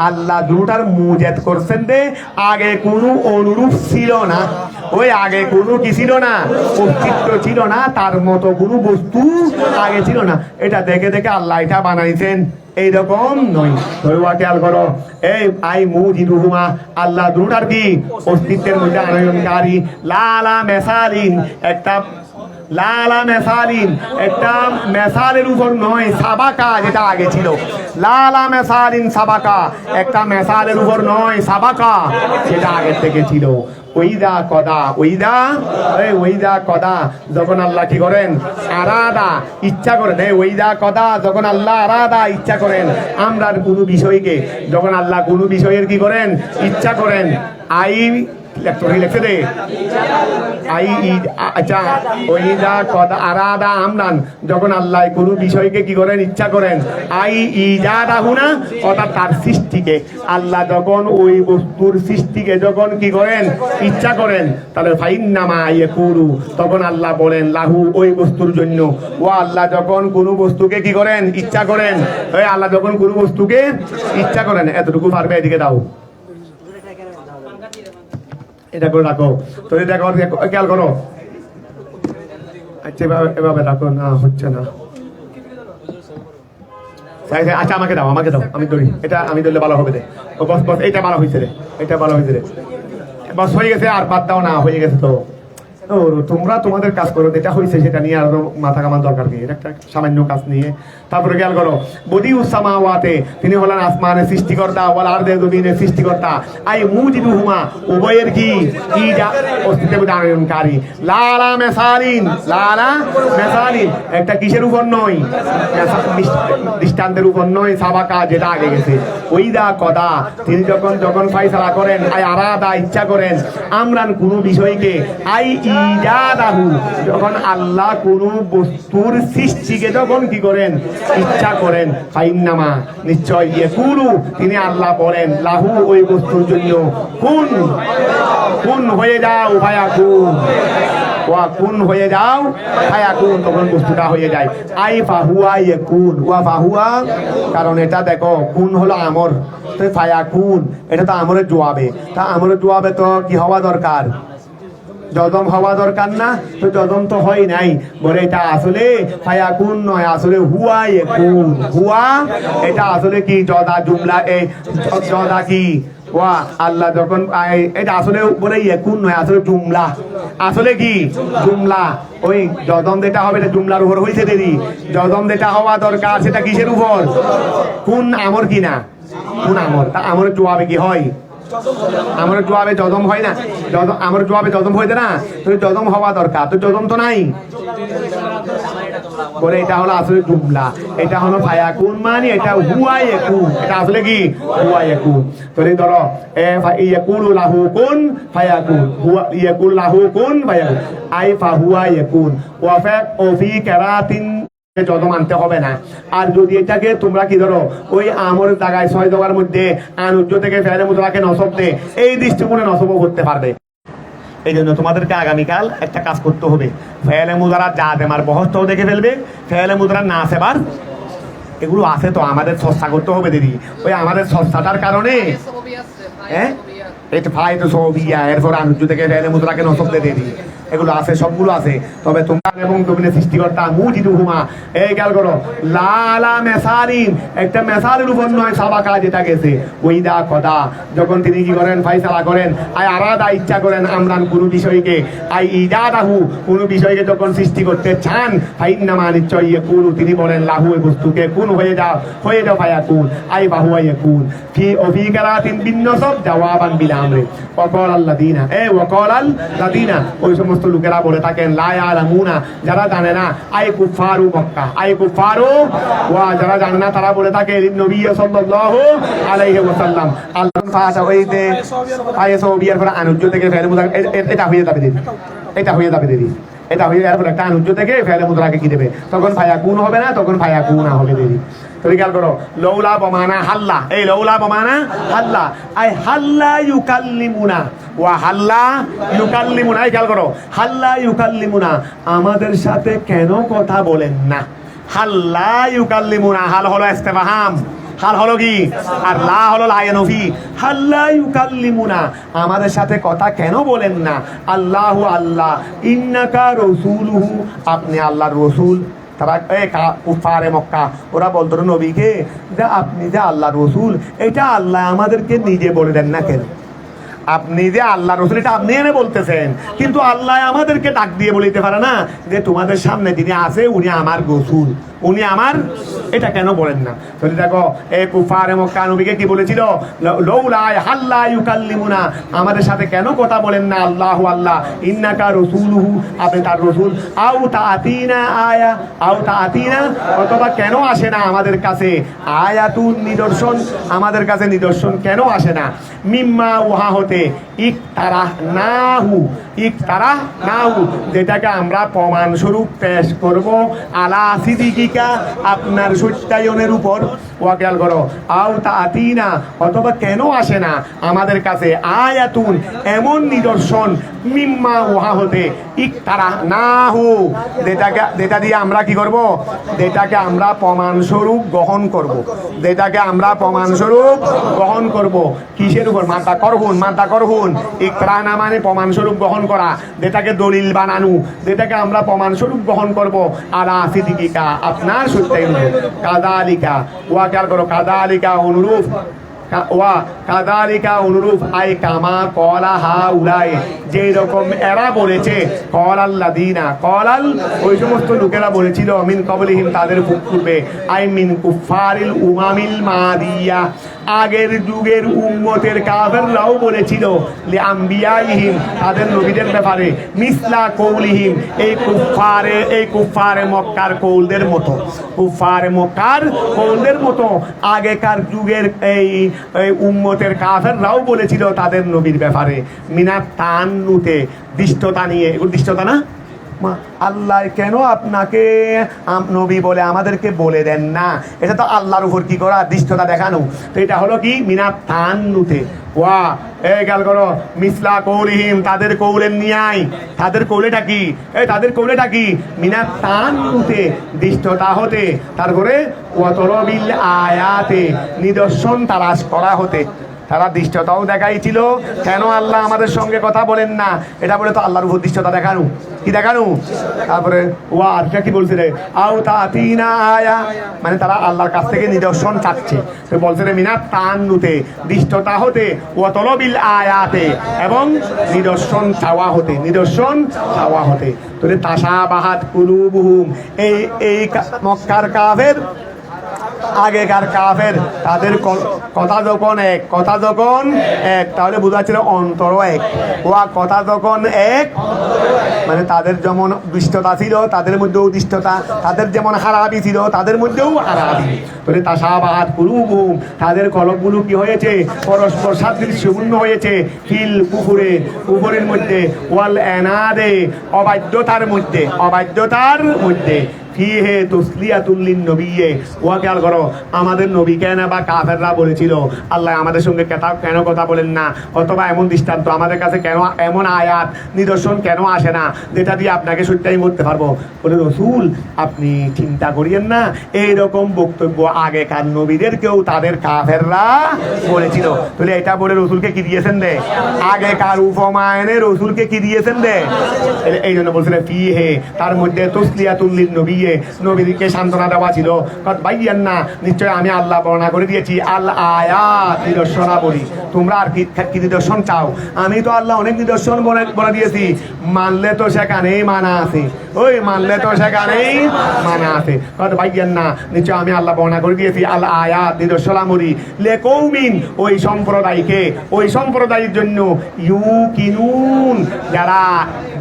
আল্লাহ দুটার মুজাদ করছেন দে, আগে কোনো অনুরূপ ছিল না, ওই আগে কোনো কি ছিল না, অস্তিত্ব ছিল না, তার মতো কোনো বস্তু আগে ছিল না, এটা দেখে দেখে আল্লাহ এটা বানাইছেন, এইরকম নয়। ধরুয়া খেয়াল করো, এই আই মুজিদুহুমা আল্লাহ দুটার কি অস্তিত্বের মধ্যে আনয়নকারী, লালা মেসালিন একটা, লালা মেসালিন একটা মেসালের উপর নয়, সাবাকা যেটা আগে ছিল, লালা মেসালিন সাবাকা একটা মেসালের উপর নয়, সাবাকা যেটা আগের থেকে ছিল। ওইদা কদা, ওইদা কদা যখন আল্লাহ কি করেন আরাদা ইচ্ছা করেন, ওইদা কদা যখন আল্লাহ আরাদা ইচ্ছা করেন, আমরা কোনো বিষয়কে যখন আল্লাহ কোনো বিষয়ের কি করেন ইচ্ছা করেন, আই লিখতে দে আই আচ্ছা ওইদা কদা আরাদা আমরান যখন আল্লাহ কোনো বিষয়কে কি করেন ইচ্ছা করেন, আই ইজাদাহুনা অর্থাৎ তার সৃষ্টিকে, আল্লাহ যখন ওই বস্তুর সৃষ্টিকে যখন কি করেন ইচ্ছা করেন, তাহলে ফাইন্নামা ইয়াকুলু তখন আল্লাহ বলেন লাহু ওই বস্তুর জন্য, ও আল্লাহ যখন কোনো বস্তুকে কি করেন ইচ্ছা করেন, ওই আল্লাহ যখন কোনো বস্তুকে ইচ্ছা করেন, এতটুকু পারবে এদিকে দাও, এটা করে রাখো, তো এটা খেয়াল করো, আচ্ছা এভাবে রাখো, না হচ্ছে না, আচ্ছা আমাকে দাও আমি ধরি, এটা আমি ধরলে ভালো হবে রে, ও বস বস এইটা ভালো হয়েছে রে, এটা ভালো হয়েছে রে, বস হয়ে গেছে, আর বাদ দাও না, হয়ে গেছে তো, ও তোমরা তোমাদের কাজ করো, যেটা হয়েছে সেটা নিয়ে আরো মাথা কামান দরকার কি, এটা একটা সামান্য কাজ নিয়ে। তারপরে খেয়াল করো, বদিউস সামাওয়াতে তিনি হলেন আসমানের সৃষ্টিকর্তা, ওয়াল আরদে জমিনের সৃষ্টিকর্তা, আই মুজিদুহুমা উভয়ের কি অস্তিত্বের মধ্যে আনয়নকারী, লালা মেসালিন, লালা মেসালিন একটা কিসের উপর নয়, দৃষ্টান্তের উপর নয়, সাবাকা যেটা আগে গেছে, ওইদা কদা তিনি যখন ফাইসালা করেন, আই আরাদা ইচ্ছা করেন, আমরান কোনো বিষয়কে, আই ইজাদাহু যখন আল্লাহ কোনো বস্তুর সৃষ্টিকে যখন কি করেন ইচ্ছা করেন, ফাইন্নামা নিশ্চয় ইয়াকুলু তিনি আল্লাহ বলেন লাহু ওই বস্তুর জন্য, কুন কুন হয়ে যাও ফায়াকুন, ওয়া কুন হয়ে যাও ফায়াকুন তখন বস্তুটা হয়ে যায়, আই ফাহুয়া ইয়াকুন, ওয়া ফাহুয়া কারণ এটা দেখো কুন হলো আমর, তো ফায়াকুন এটা তো আমরের জবাবে, তা আমরের জবাবে তো কি হওয়া দরকার, জদম হওয়া দরকার না, তো জদম তো হয় নাই, বলে এটা আসলে ফায়াকুন নয়, আসলে হুয়া ইয়াকুন, হুয়া এটা আসলে কি জদা জুমলা, এই জদা কি ওয়া আল্লাহ যখন এটা আসলে বলে ইয়াকুন নয়, আসলে জুমলা, আসলে কি জুমলা, ওই জদম যেটা হবে এটা জুমলার উপর হয়েছে দেরি, জদম যেটা হওয়া দরকার সেটা কিসের উপর, কোন আমর কিনা, কোন আমর, তা আমরের জবাবে কি হয়, আমার জবাবে জদম হয় না, আমার জবাবে জদম হয়েছে না, তো জদম হওয়া দরকার, তো জদম তো নাই, বলে এটা হলো আসলে জুমলা, এটা হলো ফায়াকুন মানে এটা হুয়া ইয়াকুন, এটা আসলে কি হুয়া ইয়াকুন, তাহলে ধরো ইয়াকুলু লাহু কুন ফায়াকুন, হুয়া ইয়াকুল লাহু কুন ফায়াকুন, আই ফাহুয়া ইয়াকুন, ওয়া ফা ফি কিরাতিন জদম আনতে হবে না। আর যদি এটাকে তোমরা কি ধরো ওই আমর জায়গায় 6 জায়গার মধ্যে আনুজ্য থেকে ফেলে মুদ্রাকে নসব দে, এই দৃষ্টিকোণে নসবও করতে পারবে। এই জন্য তোমাদেরকে আগামীকাল একটা কাজ করতে হবে, ফেলে মুদ্রা যা দেমার বহস্ত দেখে ফেলবে, ফেলে মুদ্রা না সেবার এগুলো আছে তো আমাদের চর্চা করতে হবে দিদি, ওই আমাদের চর্চাটার কারণে হ্যাঁ এটা ফাইদ সবিয়া, এরপর আনুজ্য থেকে ফেলে মুদ্রাকে নসব দিয়ে দিই, এগুলো আছে, সবগুলো আছে। তবে তোমরা এবং তুমি সৃষ্টিকর্তা মুজিদুহুমা, এই খেয়াল করো, লালা মেসারিন, একটা মেসারের উপর নয় সাবাকা যেটা গেছে, ওইদা কদা, যখন তিনি কি করেন ফাইসালা করেন, আই আরাদা ইচ্ছা করেন আমরান কোনো বিষয়কে, আই ইজাদাহু কোনো বিষয়কে যখন সৃষ্টি করতে চান, ফাইন্নামা নিশ্চয় ইয়াকুনু তিনি বলেন লাহু এই বস্তুকে কুন হয়ে যাও ফায়াকুন, আই বাহুয়া ইয়াকুন। ফি ওফি কারাতিন বিন নসব জাওয়াবান বিল আমরি ওয়াকাল আল্লাযিনা ওয়াকাল আল্লাযিনা, ওই সমস্ত লোকেরা বলে থাকেন লা ইয়ালামুনা, যারা জানে না, আই কুফারু মক্কা, আই কুফারু ওয়া, যারা জানে না তারা বলে থাকে নবী সাল্লাল্লাহু আলাইহি ওয়াসাল্লাম। আল্লাহ ফাসা হইতে আয়াসো বিয়ার পর আনুজ্য থেকে ফেলে মুদ্রা, এটা হয়ে যাবে দিদি, এটা হয়ে যাবে দিদি, এটা হয়ে যাওয়ার পর একটা আনুজ্য থেকে ফেলে মুদ্রাকে কি দেবে, তখন ফায়াকুন হবে না, তখন ফায়াকুনা হবে দিদি। তুমি খেয়াল করো, লৌলা বমানা হাল্লা, এই লৌলা বমানা হাল্লা, আই হাল্লা ইউকাল্লিমুনা ওয়া হাল্লা ইউকাল্লিমুনা, এই খেয়াল করো, হাল্লা ইউকাল্লিমুনা, আমাদের সাথে কেন কথা বলেন না। হাল্লা ইউকাল্লিমুনা, হাল হলো ইস্তেফহাম, হাল হলো কি, আর লা হলো লায়ানফি, হাল্লা ইউকাল্লিমুনা, আমাদের সাথে কথা কেন বলেন না। আল্লাহু আল্লাহ, ইন্নাকা রাসূলুহু, আপনি আল্লাহর রাসূল। তারা কুফারে মক্কা ওরা বলতো নবীকে যে আপনি যে আল্লাহর রাসূল, এটা আল্লাহ আমাদেরকে নিজে বলে দেন না কেন, আপনি যে আল্লাহর রাসূল এটা আপনি এনে বলতেছেন, কিন্তু আল্লাহ আমাদেরকে ডাক দিয়ে বলিতে পারে না যে তোমাদের সামনে যিনি আছে উনি আমার রাসূল, উনি আমার, এটা কেন বলেন না। তো দেখো এই কুফারে মক্কা নবীকে কি বলেছিল, লৌলা হাল্লা ইউকাল্লিমুনা, আমাদের সাথে কেন কথা বলেন না। আল্লাহু আল্লাহ, ইন্নাকা রাসূলুহু, আপনি তার রাসূল, আও তাআতিনা আয়া, আও তাআতিনা, অথবা কেন আসে না আমাদের কাছে, আয়াতুন নিদর্শন, আমাদের কাছে নিদর্শন কেন আসে না। মিম্মা উহা হতে, ইকতারাহ নাহু, ইকতারাহ নাহু, যেটাকে আমরা প্রমাণ স্বরূপ পেশ করব, আলা সিদিকিকা, আপনার সত্যায়নের উপর। ওয়া খেয়াল করো, আও তাআতিনা, অথবা কেন আসে না আমাদের কাছে, আয়াতুন, এমন নিদর্শন, মিম্মা উহা হতে, ইকতারাহ নাহু, যেটা দিয়ে আমরা কি করব, যেটাকে আমরা প্রমাণ স্বরূপ গ্রহণ করব, যেটাকে আমরা প্রমাণ স্বরূপ গ্রহণ করব। কিসের উপর, মানতা করহুন, ইকরাহ না মানে প্রমাণ স্বরূপ গ্রহণ করা, যেটাকে দলিল বানানো, যেটাকে আমরা প্রমাণ স্বরূপ গ্রহণ করব, আলা সিদিকিকা, আপনার সত্যায়ন। কাযালিকা, ওয়া খেয়াল করো, কাযালিকা অনুরূপ, ওয়া কাযালিকা অনুরূপ, আই কামা কলা হাউলাই, যেই রকম এরা বলেছে, কলাল্লাযিনা, কলাল, ওই সমস্ত লোকেরা বলেছিল, মিন ক্বাবলিহিম, তাদের পূর্বে, আই মিন কুফারিল উমামিল মাদিয়া, আগের যুগের উম্মতের কাফেররাও বলেছিল, লিআম্বিয়াইহিম, তাদের নবীদের ব্যাপারে, মিসলা কৌলিহিম, এই কুফারে মক্কার কৌলদের মতো, কুফারে মক্কার কৌলদের মতো আগেকার যুগের এই উম্মতের কাফেররাও বলেছিল তাদের নবীর ব্যাপারে, মিনাত তান্নুতে, দৃষ্টতা নিয়ে, এগুলো দৃষ্টতা না, আল্লাহ কেন আপনাকে নবী বলে আমাদেরকে বলে দেন না, এটা তো আল্লাহর উপর কি করা, দৃষ্টতা দেখানো। তো এটা হলো কি, মিনাত তান্নুতে, ওয়া এই গাল করো, মিসলা কৌলিহিম, তাদের কৌলের নিয়াই, তাদের কৌলেটা কি, এই তাদের কৌলেটা কি, মিনাত তান্নুতে, দৃষ্টতা হতে, তারপরে ওয়া তলবিল আয়াতে, নিদর্শন তালাশ করা হতে। তারা দৃষ্টতাও দেখাইছিল, কেন আল্লাহ আমাদের সঙ্গে কথা বলেন না, এটা বলে তো আল্লাহর উপর দৃষ্টতা দেখানো, কি দেখানো। তারপরে ওয়া আরটা কি বলছে রে, আও তাআতিনা আয়া, মানে তারা আল্লাহর কাছ থেকে নিদর্শন চাচ্ছে। তো বলছে রে মিনাত তান্নুতে, দৃষ্টতা হতে, ওয়া তলবিল আয়াতে, এবং নিদর্শন চাওয়া হতে, নিদর্শন চাওয়া হতে। তো রে তাশাবাহাত কুলুবুহুম, এই মক্কার কাফের, আগেকার কাফের, তাদের কথা যখন এক, তাহলে বোঝা ছিল অন্তর এক, ওয়া কথা যখন এক, মানে তাদের যেমন দুষ্টতা ছিল তাদের মধ্যেও দুষ্টতা, তাদের যেমন হারাবি ছিল তাদের মধ্যেও হারাবি। বলে তাশাবাহাত কুলুবুহুম, তাদের কলবগুলো কি হয়েছে, পরস্পর সাদৃশ্যপূর্ণ হয়েছে, ফিল কুফরের মধ্যে, ওয়াল এনাদে, অবাধ্যতার মধ্যে, ফিহে তুসলিয়াতুল লিন-নবিয়্যি। ওয়া খেয়াল করো, আমাদের নবী কেন বা কাফেররা বলেছিল আল্লাহ আমাদের সঙ্গে কেন কথা বলেন না, অথবা এমন দৃষ্টান্ত আমাদের কাছে কেন, এমন আয়াত নিদর্শন কেন আসে না যেটা দিয়ে আপনাকে সত্যি করতে পারবো। বলে রাসূল আপনি চিন্তা করিয়েন না, এইরকম বক্তব্য আগেকার নবীদেরকেও তাদের কাফেররা বলেছিল। তাহলে এটা বলে রসুলকে কি দিয়েছেন দে, আগেকার উপমায়নে রসুলকে কি দিয়েছেন দে। এই জন্য বলছিলেন ফিহে, তার মধ্যে তুসলিয়াতুল লিন-নবিয়্যি, নবীকে সান্ত্বনা দেওয়া ছিল। কত বাইয়ান না, নিশ্চয় আমি আল্লাহ বর্ণনা করে দিয়েছি আল আয়াত, নিদর্শনাবলী। তোমরা আর কি নিদর্শন চাও? আমি তো আল্লাহ অনেক নিদর্শন বলে দিয়েছি, মানলে তো সেখানেই মানা আছে, ওই মানলে তো সেখানেই মানা আছে। কত বাইয়ান না, নিশ্চয় আমি আল্লাহ বর্ণনা করে দিয়েছি আল আয়াত, নিদর্শনাবলী লিকৌমিন, ওই সম্প্রদায়কে, ওই সম্প্রদায়ের জন্য ইউকিনুন, যারা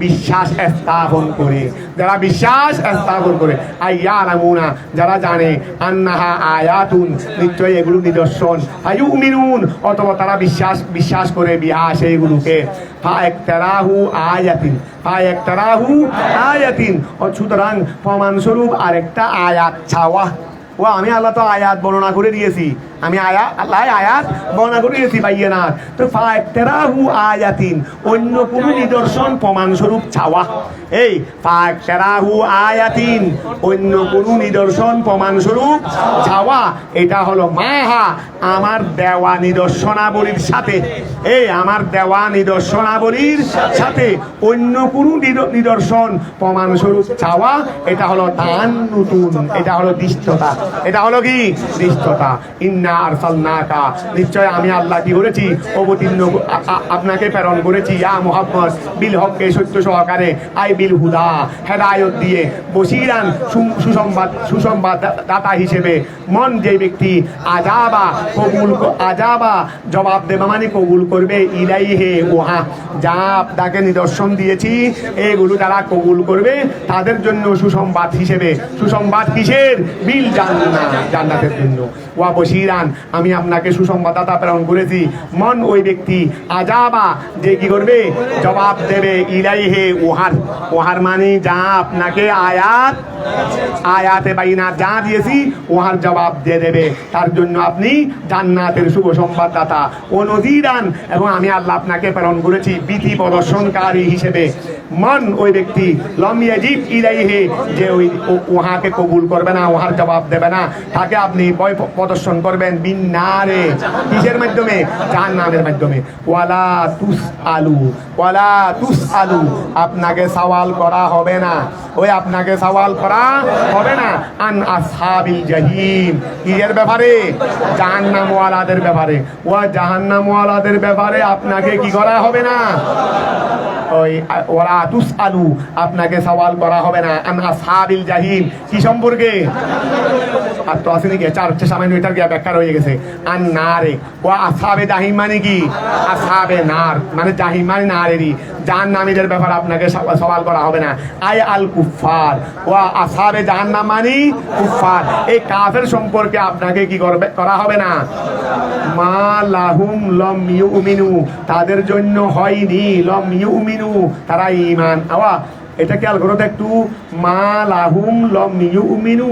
বিশ্বাস স্থাপন করে, যারা বিশ্বাস স্থাপন করে, আইয়ালামুনা, যারা জানে, আন্নাহা আয়াতুন, নিশ্চয় এগুলো নিদর্শন, আয়ুমিনুন, অথবা তারা বিশ্বাস করে বিহা সেইগুলোকে, ফায়াক্তারাহু আয়াতিন, ফায়াক্তারাহু আয়াতিন, সুতরাং প্রমাণস্বরূপ আরেকটা আয়াত চাওয়া। ও আমি আল্লাহ তো আয়াত বর্ণনা করে দিয়েছি, আমি আল্লাহ আয়াত বর্ণনা করে দিয়েছি বাইয়ানাত। তো ফায়াক্তারাহু আয়াতিন, অন্য কোনো নিদর্শন প্রমাণস্বরূপ চাওয়া। এই ফায়াক্তারাহু আয়াতিন, অন্য কোনো নিদর্শন প্রমাণস্বরূপ চাওয়া, এটা হলো মাহা, আমার দেওয়া নিদর্শনাবলীর সাথে, এই আমার দেওয়া নিদর্শনাবলীর সাথে অন্য কোনো নিদর্শন প্রমাণস্বরূপ চাওয়া, এটা হলো দান নতুন, এটা হলো দৃষ্টতা, এটা হলো কি দৃষ্টতা। ইন্না আরসালনাকা, নিশ্চয় আমি আল্লাহ কি করেছি, অবতীর্ণ আপনাকে প্রেরণ করেছি, ইয়া মুহাম্মদ, বিল হককে সত্য সহকারে, আই বিল হুদা, হেদায়ত দিয়ে, বশিরান সুসংবাদ দাতা হিসেবে। মন যে ব্যক্তি আজাবা জবাব দেবে মানে কবুল করবে, ইলাইহে ওহা, যা আপনাকে নিদর্শন দিয়েছি এগুলো যারা কবুল করবে তাদের জন্য সুসংবাদ হিসেবে। সুসংবাদ কিসের? বিল জান্নাত, জান্নাতের জন্য। ওয়া বশিরান, আমি আপনাকে সুসংবাদদাতা প্রেরণ করেছি। মন ওই ব্যক্তি আজাবা, যে কি করবে, জবাব দেবে, ইলাইহে ওহার, ওহার মানে যা আপনাকে আয়াতে বাইনা যা দিয়েছি ওহার জবাব দিয়ে দেবে, তার জন্য আপনি জান্নাতের শুভ সংবাদদাতা। ও নজিরান, এবং আমি আল্লাহ আপনাকে প্রেরণ করেছি ভীতি প্রদর্শনকারী হিসেবে। মন ওই ব্যক্তি লম ইয়াজিব ইলাইহি, যে ওই ওহাকে কবুল করবে না, ওহার জবাব দেবে না, তাকে আপনি ভয় প্রদর্শন করবেন বিন্নারে, কিসের মাধ্যমে? জাহান্নামের মাধ্যমে। ওয়ালা তুস আলু, আপনাকে সওয়াল করা হবে না, ওই আপনাকে সওয়াল করা হবে না, আন আসহাবিল জাহিম, কিসের ব্যাপারে? জাহান্নামওয়ালাদের ব্যাপারে। ওয়া জাহান্নামওয়ালাদের ব্যাপারে আপনাকে কি করা হবে না, ওই ওয়ালা তুস আলু, আপনাকে সওয়াল করা হবে না, আন আসহাবিল জাহিম, কি সম্পর্কে? আর তো আসেনি কি, চার হচ্ছে সামান্য, এটা গিয়ে ব্যাখ্যা রয়ে গেছে। আর নারে, ও আসহাবে জাহিম মানে কি? আসহাবে নার মানে জাহিম মানে নারেরই, জাহান্নামীদের ব্যাপারে আপনাকে সওয়াল করা হবে না। আই আল কুফার, ও আসহাবে জাহান্নাম মানে কুফার, এই কাফের সম্পর্কে আপনাকে কি করা হবে না। মা লাহুম লম ইউমিনু, তাদের জন্য হয়নি, লম ইউমিনু, তারা ঈমান। আওয়া এটা খেয়াল করো তো একটু, মা লাহুম লম ইউমিনু,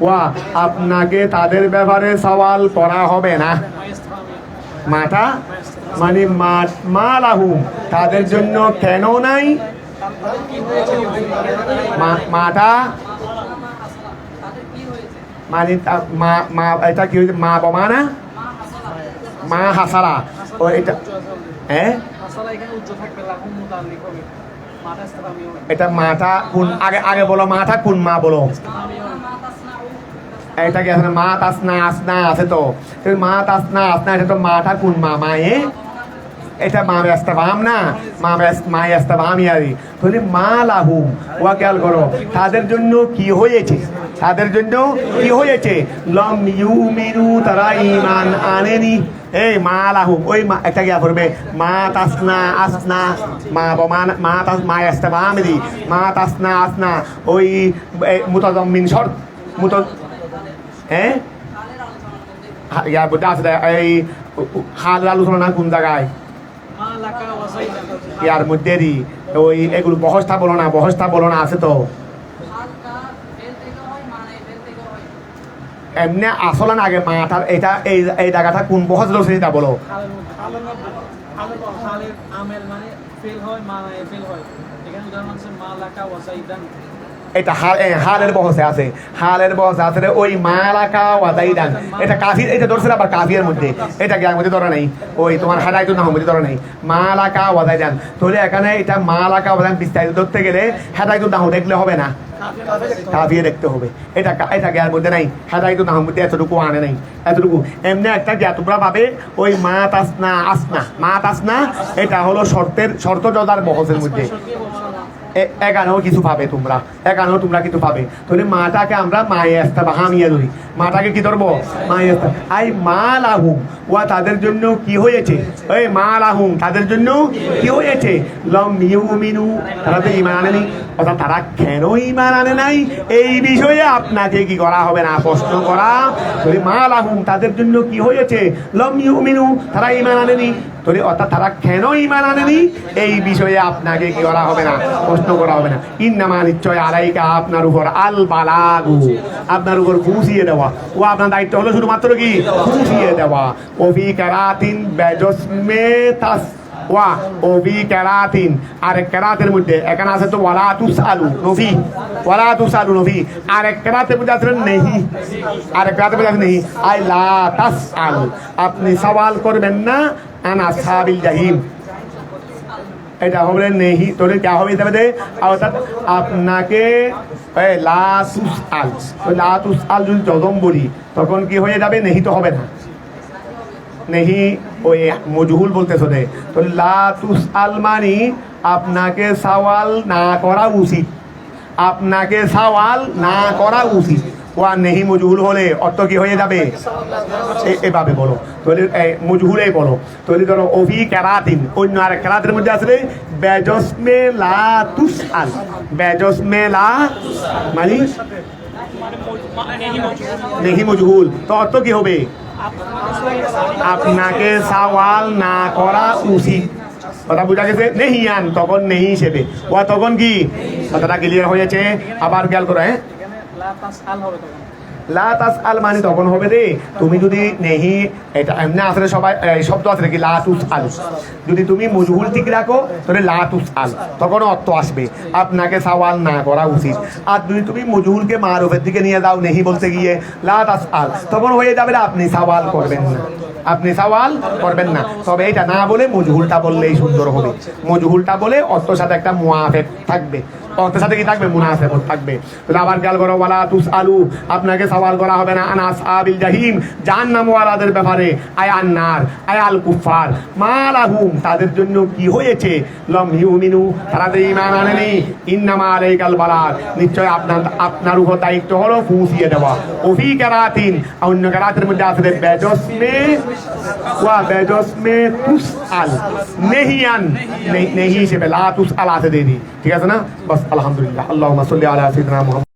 ওয়া আপনাকে তাদের ব্যাপারে সওয়াল করা হবে না। মাটা মানে মা লাহুম, তাদের জন্য কেন নাই, মাটা মানে মা এটা কি হয়েছে, মা বমা না, মা হাসারা, ও এটা হ্যাঁ, এটা মাটা কোন, আগে বলো মাটা কোন, মা বলো, এটা কি আছে? মা তাসনা আসনা আছে তো, মা তাসনা আসনা আছে তো, মাটা কোন মা? মায়ে, এটা মা ব্যস্তাবাম না, মা ব্যস্তাবাম ইয়ারি, তাহলে মা লাহুম, ওয়া খেয়াল করো, তাদের জন্য কি হয়েছে, তাদের জন্য কি হয়েছে? লম ইউমিনু, তারা ঈমান আনেনি। এই মা লাহুম, ওই মা একটা গিয়া করবে, মা তাসনা আসনা, মা মা ইস্তাবামেরি, মা তাসনা আসনা, ওই মুতাজাম্মিন শর্ত, হ্যাঁ ইয়ার মধ্যে আছে, এই হাল আলোচনা কোন জায়গায়? ইয়ার মধ্যেরই ওই এগুলো বহস্তা বলো না আছে তো, এমনি আসলান আগে মাটার এটা এই জায়গাটা কোন বহজ ধরছে এটা বলো। হালের আমেল মানে ফেল হয়, মানে ফেল হয়। এখানে উদাহরণ আছে মা লাকা ওয়াজাইদান। এটা হালের বহসে আছে, হালের বহসে আছে ওই মালাকা ওয়াজাইদান, এটা কাফির, এটা ধরছে আবার কাফিরের মধ্যে, এটা জ্ঞান মধ্যে ধরা নেই, ওই তোমার হাদাইতুন নাহ মধ্যে ধরা নেই, মালাকা ওয়াজাইদান। তাহলে এখানে এটা মালাকা ওয়াজাইদান বিস্তারিত ধরতে গেলে হাদাইতুন নাহ দেখলে হবে না, কাফিয়ে দেখতে হবে। এটা জ্ঞান মধ্যে নাই, হাদাইতুন নাহ মধ্যে এতটুকু আনে নাই, এতটুকু। এমনি একটা জ্ঞান তোমরা পাবে ওই মা তাসনা আসনা, মা তাসনা এটা হলো শর্ত জদার বহসের মধ্যে, এখানেও কিছু পাবে তোমরা, এখানেও তোমরা কিছু পাবে। তাহলে মাটাকে আমরা মায়ে আসতে বা হামিয়ে ধরি, মাটাকে কি ধরবো মায়ে আসতে। আই মা লাহুম, ওয়া তাদের জন্য কি হয়েছে, ওই মা লাহুম তাদের জন্য কি হয়েছে, লম ইউমিনু তারা তো ঈমান আনেনি, অর্থাৎ তারা কেন ঈমান আনে নাই এই বিষয়ে আপনাকে কি করা হবে না, প্রশ্ন করা। তাহলে মা লাহুম তাদের জন্য কি হয়েছে, লম ইউমিনু তারা ঈমান আনেনি, তাহলে অর্থাৎ তারা কেন ঈমান আনেনি এই বিষয়ে আপনাকে কি করা হবে না, প্রশ্ন করা হবে না। ইন্নামা নিশ্চয় আলাইকা আপনার উপর আল বালাগু, আপনার উপর পৌঁছিয়ে দেওয়া, ও আপনার দায়িত্ব হলো শুধুমাত্র কি পৌঁছিয়ে দেওয়া। ওফি কারাতিন বেজসমে তাস ওয়া ওফি কারাতিন, আর এক কেরাতের মধ্যে এখানে আছে তো ওয়ালা তুসালু নফি, ওয়ালা তুসালু নফি, আর এক কেরাতের মধ্যে আছে নেহি, আর এক কেরাতের মধ্যে আছে নেহি, আই লা তাসআল আপনি সওয়াল করবেন না আন আসহাবিল জাহিম, এটা হবে নেহি। তোরে কে হবে তবে অর্থাৎ আপনাকে লাতুস আল, লাতুস আল যদি যদম বলি তখন কি হয়ে যাবে, নেহি তো হবে না, নেহি ওই মজহুল বলতেছো রে। তো লাতুস আল মানি আপনাকে সওয়াল না করা উচিত, আপনাকে সওয়াল না করা উচিত। ওয়া নেহি মজহুল হলে অর্থ কি হয়ে যাবে, এভাবে বলো। তাহলে মজহুলেই বলো। তাহলে ধরো ওফি কেরাতিন, অন্য আর কেরাতের মধ্যে আসলে বেজসমে লা তুসআল, বেজসমে লা মানে নেহি মজহুল, তো অর্থ কি হবে, আপনাকে সওয়াল না করা উচিত। কথা বুঝা গেছে, নেহিয়ান তখন নেহি হিসেবে, ও তখন কি কথাটা ক্লিয়ার হয়েছে। আবার খেয়াল করো, হ্যাঁ লা তাসআল মানে তখন হবে রে তুমি যদি নেহি, এটা এমনি আসলে সবাই শব্দ আছে নাকি লা তুসআল, যদি তুমি মজহুল ঠিক রাখো তাহলে লা তুসআল তখন অর্থ আসবে আপনাকে সওয়াল না করা উচিত। আর যদি তুমি মজহুলকে মারুফের দিকে নিয়ে যাও নেহি বলতে গিয়ে লা তাসআল, তখন হয়ে যাবে আপনি সওয়াল করবেন না, আপনি সওয়াল করবেন না। তবে এটা না বলে মজহুলটা বললেই সুন্দর হবে, মজহুলটা বলে অর্থের সাথে একটা মুআফেক থাকবে, অর্থের সাথে কি থাকবে, মুনাফেকত থাকবে। তাহলে আবার খেয়াল করো, ওয়ালা তুসআলু আপনাকে সওয়াল করা হবে না আন আসহাবিল জাহিম জাহান্নাম ওয়ালাদের ব্যাপারে, আয় আন্নার আয় আল কুফার মা লাহুম তাদের জন্য কি হয়েছে, লম ইউমিনু তারা তো ঈমান আনেনি, ইন্নামা আলাইকাল বালাগ নিশ্চয় আপনার উপর দায়িত্ব হলো পৌঁছিয়ে দেওয়া। ওফি কারাতিন, অন্য কারাতের মধ্যে আছে বেজসমে ওয়া বেজসমে তুসআল, নেহিয়ান নেহি হিসেবে লা তুসআল আছে দেনি, ঠিক আছে না। বাস আলহামদুলিল্লাহ। আল্লাহুম্মা সাল্লি আলা সাইয়্যিদিনা মুহাম্মদ।